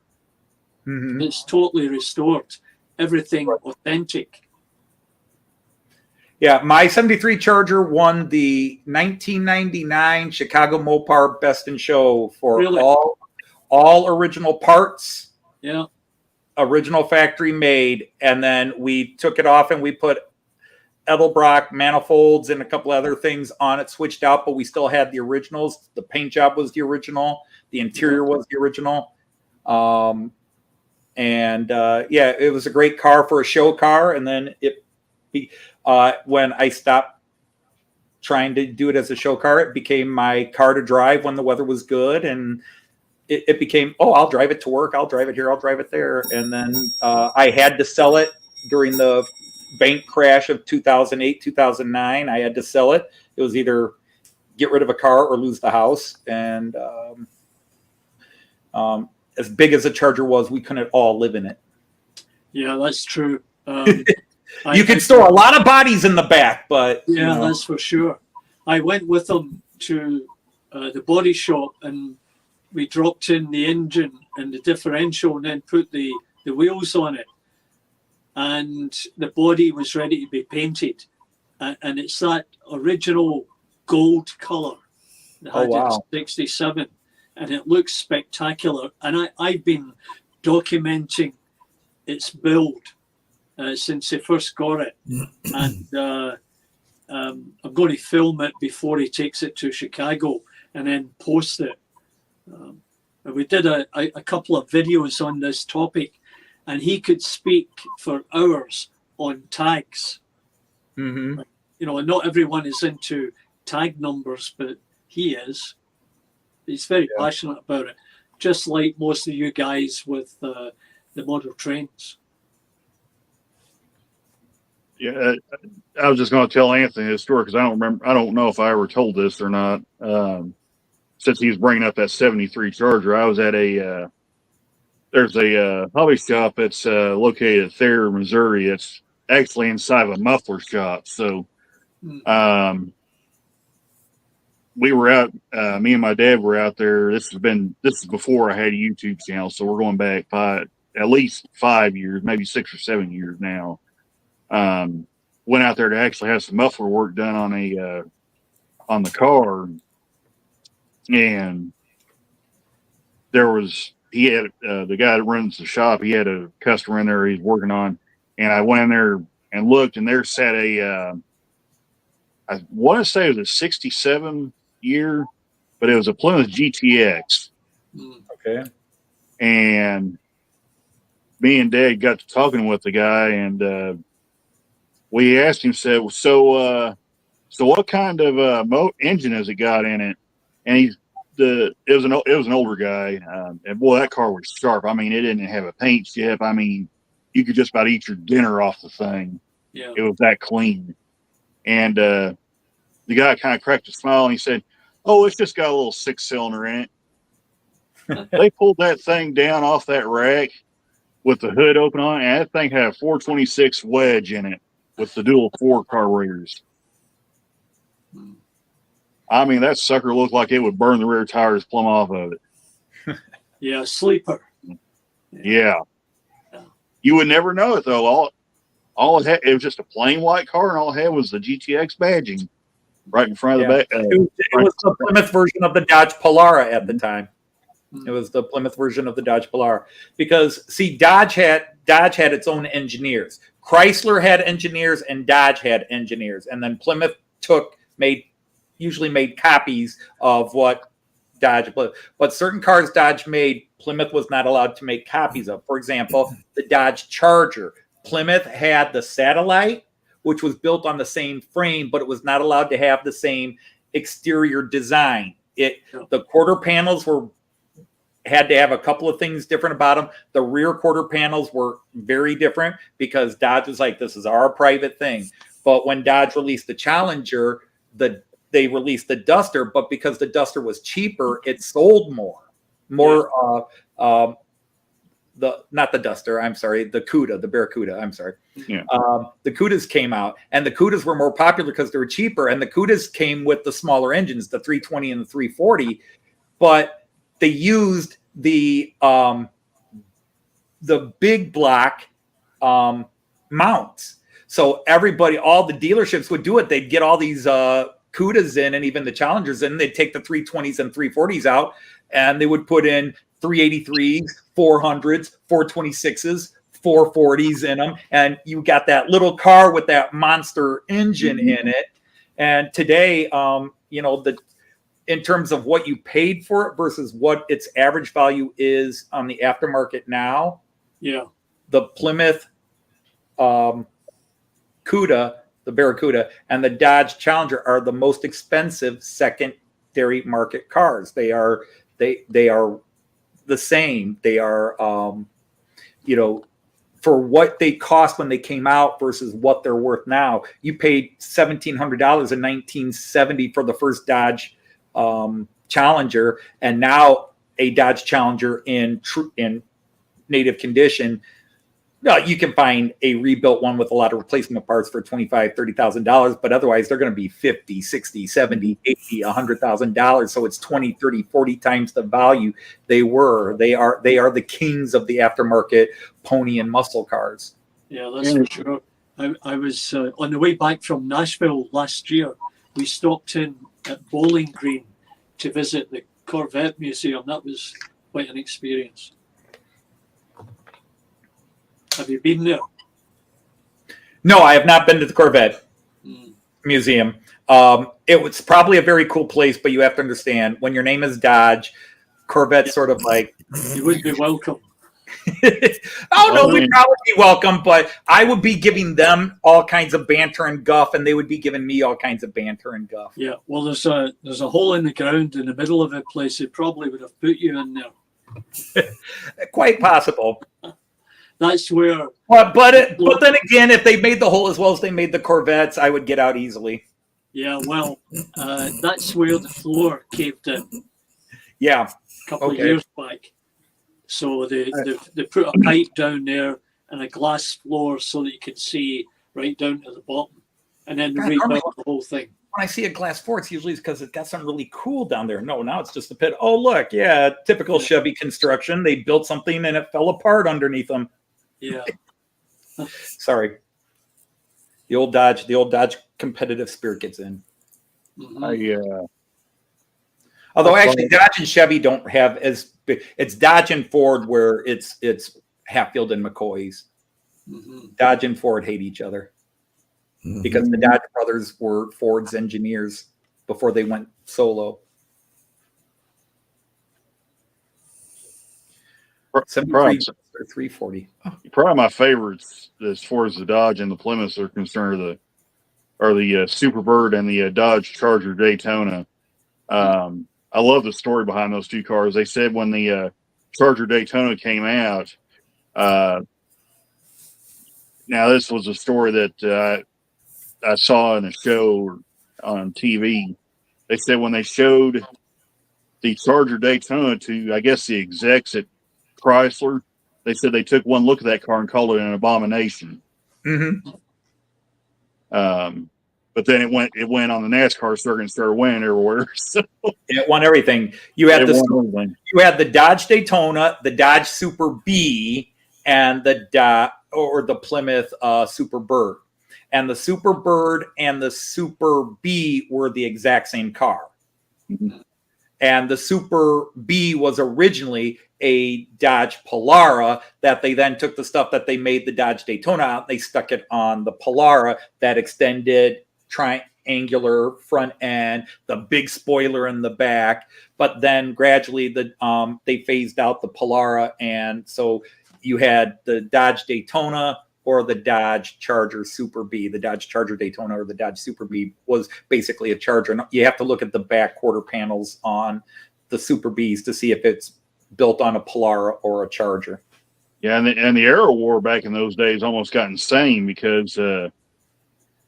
Mhm. It's totally restored, everything authentic. Yeah, my 73 Charger won the 1999 Chicago Mopar Best in Show for Really? all original parts, Yeah. original factory made, and then we took it off and we put Edelbrock manifolds and a couple other things on it, switched out, but we still had the originals. The paint job was the original, the interior was the original. Yeah, it was a great car for a show car. And then when I stopped trying to do it as a show car, it became my car to drive when the weather was good. And it became, I'll drive it to work. I'll drive it here. I'll drive it there. And then I had to sell it during the bank crash of 2008, 2009. I had to sell it. It was either get rid of a car or lose the house. And as big as the Charger was, we couldn't all live in it. Yeah, that's true. You could store a lot of bodies in the back, but yeah, that's for sure. I went with them to the body shop, and we dropped in the engine and the differential, and then put the wheels on it, and the body was ready to be painted, and it's that original gold color that had in 67, and it looks spectacular. And I've been documenting its build since they first got it, and I'm going to film it before he takes it to Chicago and then post it. We did a couple of videos on this topic, and he could speak for hours on tags. Mm-hmm. Not everyone is into tag numbers, but he is. He's very passionate about it, just like most of you guys with the model trains. Yeah, I was just going to tell Anthony this story because I don't know if I ever told this or not. Since he was bringing up that 73 Charger, I was at there's a hobby shop that's located at Thayer, Missouri. It's actually inside of a muffler shop. So we were out, me and my dad were out there. This is before I had a YouTube channel. So we're going back at least 5 years, maybe 6 or 7 years now. Went out there to actually have some muffler work done on the car, and he had the guy that runs the shop. He had a customer in there he's working on, and I went in there and looked, and there sat I want to say it was a 67 year, but it was a Plymouth GTX. Okay. And me and Dad got to talking with the guy, and we asked him, said, so what kind of engine has it got in it? And it was an older guy, and boy, that car was sharp. I mean, it didn't have a paint chip. I mean, you could just about eat your dinner off the thing. Yeah, it was that clean. And the guy kind of cracked a smile, and he said, "Oh, it's just got a little 6-cylinder in it." They pulled that thing down off that rack with the hood open on it, and that thing had a 426 wedge in it with the dual 4 carburetors. I mean, that sucker looked like it would burn the rear tires plumb off of it. Yeah, sleeper. Yeah. You would never know it though. All it had, it was just a plain white car, and all it had was the GTX badging right in front of the back. It was the Plymouth version of the Dodge Polara at the time. It was the Plymouth version of the Dodge Polara, because see, Dodge had its own engineers. Chrysler had engineers and Dodge had engineers, and then Plymouth usually made copies of what Dodge. But certain cars Dodge made, Plymouth was not allowed to make copies of. For example, the Dodge Charger. Plymouth had the Satellite, which was built on the same frame, but it was not allowed to have the same exterior design. The quarter panels had to have a couple of things different about them. The rear quarter panels were very different because Dodge was like, this is our private thing. But when Dodge released the Challenger, they released the Duster, but because the Duster was cheaper, it sold more. Not the Duster, I'm sorry, the Cuda, the Barracuda, I'm sorry. Yeah. The Cudas came out, and the Cudas were more popular because they were cheaper, and the Cudas came with the smaller engines, the 320 and the 340, but they used the big block mounts. So everybody, all the dealerships would do it. They'd get all these Cudas in and even the Challengers in. They'd take the 320s and 340s out, and they would put in 383s, 400s, 426s, 440s in them. And you got that little car with that monster engine in it. And today, in terms of what you paid for it versus what its average value is on the aftermarket now, the Plymouth Cuda, the Barracuda, and the Dodge Challenger are the most expensive secondary market cars. They are the same. They are, for what they cost when they came out versus what they're worth now. You paid $1,700 in 1970 for the first Dodge Challenger, and now a Dodge Challenger in native condition. No, you can find a rebuilt one with a lot of replacement parts for $25,000, $30,000, but otherwise they're going to be $50,000, $60,000, $70,000, $80,000, $100,000. So it's 20, 30, 40 times the value they were. They are the kings of the aftermarket pony and muscle cars. Yeah, that's for sure. I was on the way back from Nashville last year. We stopped in at Bowling Green to visit the Corvette Museum. That was quite an experience. Have you been there? No, I have not been to the Corvette Museum. It was probably a very cool place, but you have to understand, when your name is Dodge, Corvette's sort of like... You wouldn't be welcome. Oh, no, we'd probably be welcome, but I would be giving them all kinds of banter and guff, and they would be giving me all kinds of banter and guff. Yeah, well, there's a hole in the ground in the middle of a place. They probably would have put you in there. Quite possible. That's where... But then again, if they made the hole as well as they made the Corvettes, I would get out easily. Yeah, well, that's where the floor caved in. Yeah. A couple of years back. So they put a pipe down there and a glass floor so that you could see right down to the bottom. And then they rebuilt the whole thing. When I see a glass floor, it's usually because it got something really cool down there. No, now it's just a pit. Oh, look, typical Chevy construction. They built something and it fell apart underneath them. Yeah. Sorry. The old Dodge competitive spirit gets in. Mm-hmm. Although actually Dodge and Chevy don't have as big. It's Dodge and Ford where it's Hatfield and McCoy's. Mm-hmm. Dodge and Ford hate each other because the Dodge brothers were Ford's engineers before they went solo. Probably 340. Probably my favorites as far as the Dodge and the Plymouth are concerned are the Superbird and the Dodge Charger Daytona. I love the story behind those two cars. They said when the Charger Daytona came out, now this was a story that I saw in a show on TV. They said when they showed the Charger Daytona to, I guess, the execs at Chrysler, they said they took one look at that car and called it an abomination. Mm-hmm. But then it went on the NASCAR circuit and started winning everywhere. So it won everything. You had the Dodge Daytona, the Dodge Super B, and the Plymouth Superbird. And the Superbird and the Super B were the exact same car. Mm-hmm. And the Super B was originally a Dodge Polara that they then took the stuff that they made the Dodge Daytona out. They stuck it on the Polara that extended triangular front end, the big spoiler in the back. But then gradually they phased out the Polara. And so you had the Dodge Daytona or the Dodge Charger Super B. The Dodge Charger Daytona or the Dodge Super B was basically a Charger. And you have to look at the back quarter panels on the Super Bs to see if it's built on a Polara or a Charger. Yeah, and the Aero War back in those days almost got insane because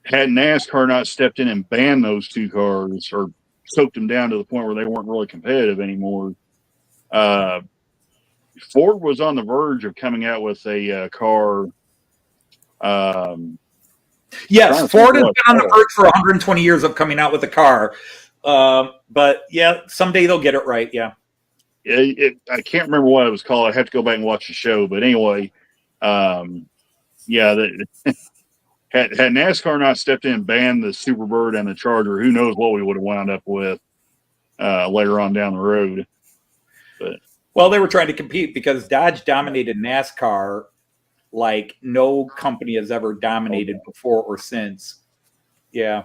had NASCAR not stepped in and banned those two cars or choked them down to the point where they weren't really competitive anymore, Ford was on the verge of coming out with a car. Yes, Ford has been on the verge for 120 years of coming out with a car. But yeah, someday they'll get it right. Yeah. I can't remember what it was called. I have to go back and watch the show. But anyway, yeah, had NASCAR not stepped in and banned the Superbird and the Charger, who knows what we would have wound up with later on down the road. But well, they were trying to compete because Dodge dominated NASCAR like no company has ever dominated before or since. Yeah.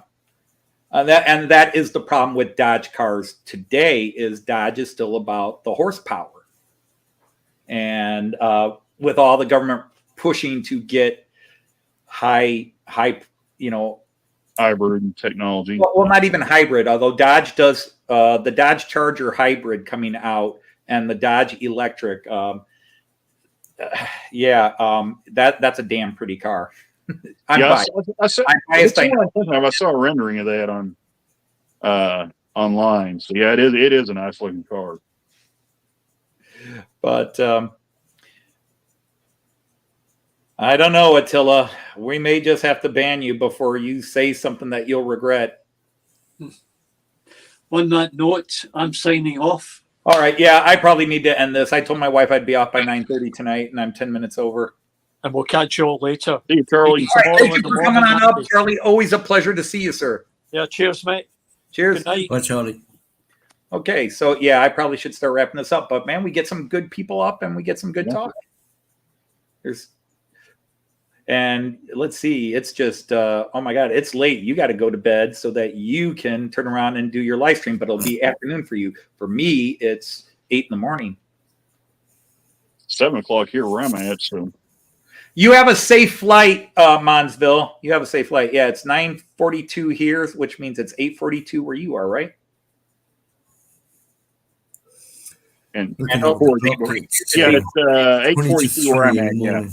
That is the problem with Dodge cars today is Dodge is still about the horsepower. And with all the government pushing to get high, hybrid technology. Well, not even hybrid, although Dodge does the Dodge Charger hybrid coming out and the Dodge electric. That's a damn pretty car. I saw a rendering of that on online. So yeah, it is a nice looking car. But I don't know, Attila. We may just have to ban you before you say something that you'll regret. On that note, I'm signing off. All right. Yeah, I probably need to end this. I told my wife I'd be off by 9:30 tonight, and I'm 10 minutes over. And we'll catch you all later. See you, Charlie. All right, thank you for coming on up, Charlie. Always a pleasure to see you, sir. Yeah, cheers, mate. Cheers. Good night. Bye, Charlie. Okay, so yeah, I probably should start wrapping this up, but man, we get some good people up and we get some good talk. And let's see, it's just oh my god, it's late. You got to go to bed so that you can turn around and do your live stream, but it'll be afternoon for you. For me, it's 8 in the morning. 7 o'clock here where I'm at. So you have a safe flight, Monsville. You have a safe flight. Yeah, it's 9:42 here, which means it's 8:42 where you are, right? And Yeah, it's 8:42 where I'm at. Yeah.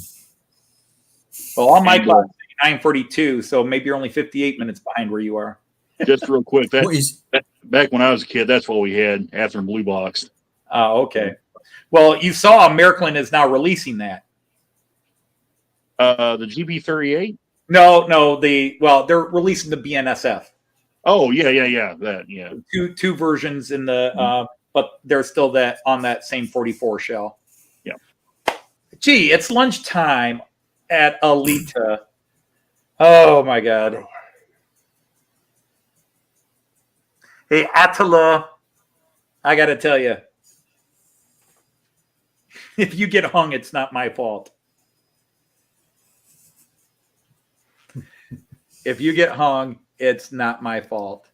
Well, all my clocks say 9:42, so maybe you're only 58 minutes behind where you are. Just real quick, back when I was a kid, that's what we had after Blue Box. Oh, okay. Well, you saw American is now releasing that. The GB38? No, they're releasing the BNSF. Oh, yeah. That, yeah. Two versions in the but they're still on that same 44 shell. Yeah. Gee, it's lunchtime at Alita. Oh my god. Hey, Attila, I gotta tell you, if you get hung, it's not my fault. If you get hung, it's not my fault.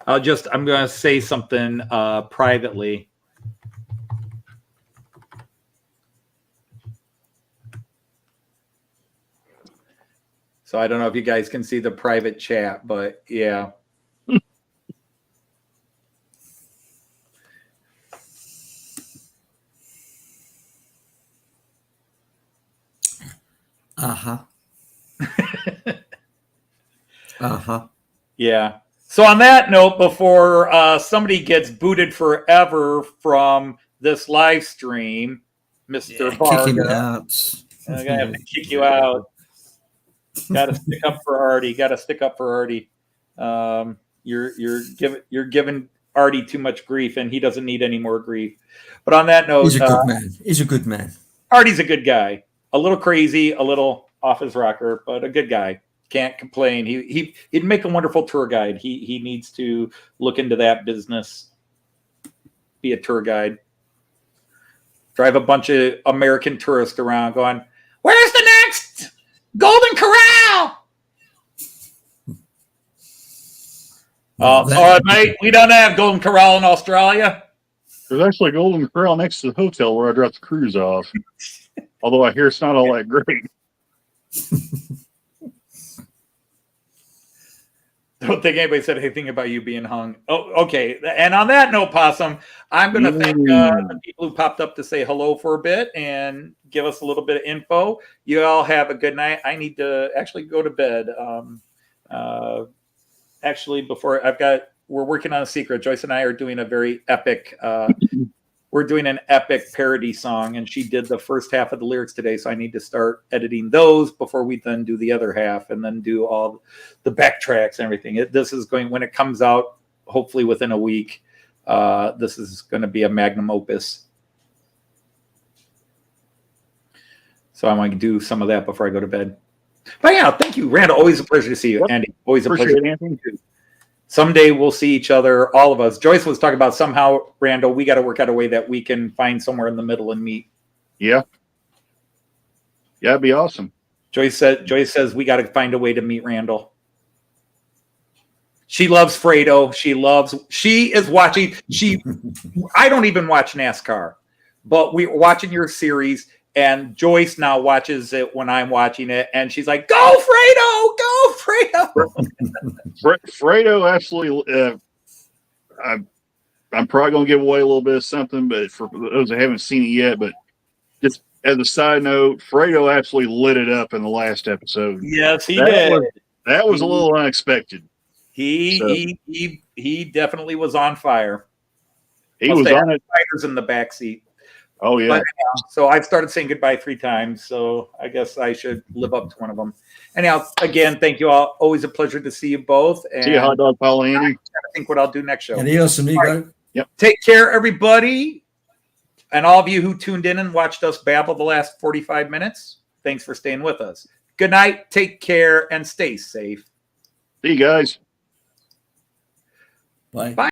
I'm going to say something privately. So I don't know if you guys can see the private chat, but yeah. Uh-huh. Uh-huh. Yeah. So on that note, before somebody gets booted forever from this live stream, Mr. Kick him Varga, out. I'm gonna have to kick you out. Got to stick up for Arty. You're giving Arty too much grief, and he doesn't need any more grief. But on that note, He's a good man. He's a good man. Arty's a good guy. A little crazy, a little off his rocker, but a good guy. Can't complain. He'd make a wonderful tour guide. He needs to look into that business. Be a tour guide. Drive a bunch of American tourists around going, "Where's the next Golden Corral?" All right, mate. We don't have Golden Corral in Australia. There's actually a Golden Corral next to the hotel where I dropped the cruise off. Although I hear it's not all that great. Don't think anybody said anything about you being hung. Oh, okay. And on that note, Possum, I'm going to thank the people who popped up to say hello for a bit and give us a little bit of info. You all have a good night. I need to actually go to bed. We're working on a secret. Joyce and I are doing a very epic, we're doing an epic parody song, and she did the first half of the lyrics today. So I need to start editing those before we then do the other half and then do all the backtracks and everything. This is going, when it comes out, hopefully within a week, this is going to be a magnum opus. So I'm going to do some of that before I go to bed. But yeah, thank you, Randall. Always a pleasure to see you, Andy. Always a Appreciate pleasure. it, Anthony. Someday we'll see each other, all of us. Joyce was talking about somehow, Randall, we got to work out a way that we can find somewhere in the middle and meet. Yeah. Yeah, it'd be awesome. Joyce says we got to find a way to meet Randall. She loves Fredo. She is watching. I don't even watch NASCAR, but we're watching your series, and Joyce now watches it when I'm watching it, and she's like, "Go Fredo! Go Fredo!" Fredo absolutely. I'm probably going to give away a little bit of something, but for those that haven't seen it yet, but just as a side note, Fredo absolutely lit it up in the last episode. Yes, he did. That was a little unexpected. He definitely was on fire. He was on it. Fighters in the backseat. Oh yeah. But, so I've started saying goodbye 3 times. So I guess I should live up to one of them. Anyhow, again, thank you all. Always a pleasure to see you both. And see you, hot dog, Paul, Andy. I think what I'll do next show. Adios, amigo. Right. Yep. Take care, everybody. And all of you who tuned in and watched us babble the last 45 minutes, thanks for staying with us. Good night. Take care and stay safe. See you guys. Bye. Bye.